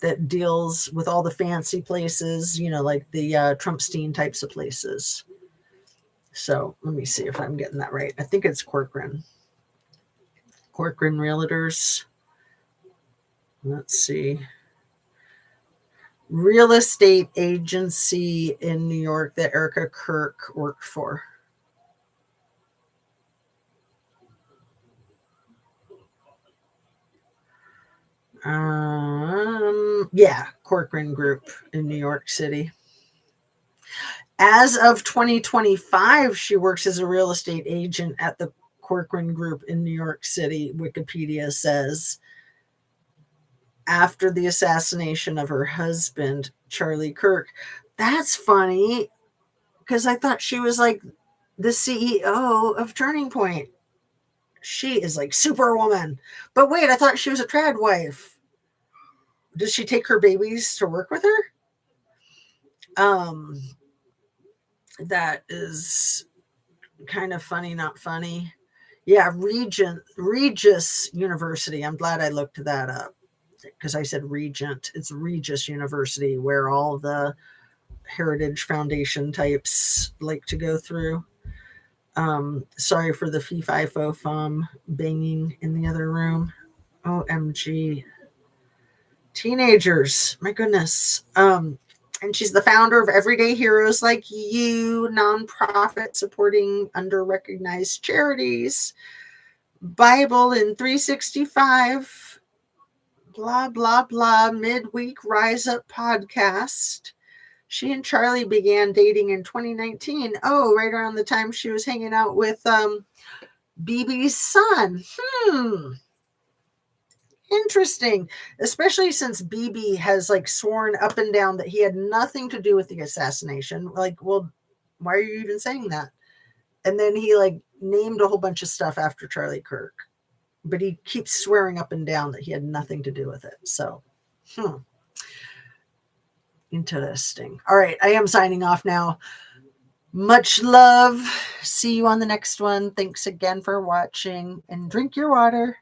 that deals with all the fancy places, you know, like the Trumpstein types of places. So let me see if I'm getting that right. I think it's Corcoran Realtors. Let's see. Real estate agency in New York that Erica Kirk worked for. Yeah, Corcoran Group in New York City. As of 2025, she works as a real estate agent at the Corcoran Group in New York City, Wikipedia says. After the assassination of her husband, Charlie Kirk. That's funny, because I thought she was like the CEO of Turning Point. She is like Superwoman. But wait, I thought she was a trad wife. Does she take her babies to work with her? That is kind of funny, not funny. Yeah, Regis University. I'm glad I looked that up, because I said Regent. It's Regis University, where all the Heritage Foundation types like to go through. Sorry for the fee-fi-fo-fum banging in the other room. OMG. Teenagers, my goodness. And she's the founder of Everyday Heroes Like You, nonprofit supporting under-recognized charities. Bible in 365, blah, blah, blah, midweek Rise Up podcast. She and Charlie began dating in 2019. Oh, right around the time she was hanging out with BB's son. Interesting. Especially since BB has like sworn up and down that he had nothing to do with the assassination. Like, well, why are you even saying that? And then he like named a whole bunch of stuff after Charlie Kirk. But he keeps swearing up and down that he had nothing to do with it. So, interesting. All right, I am signing off now. Much love. See you on the next one. Thanks again for watching, and drink your water.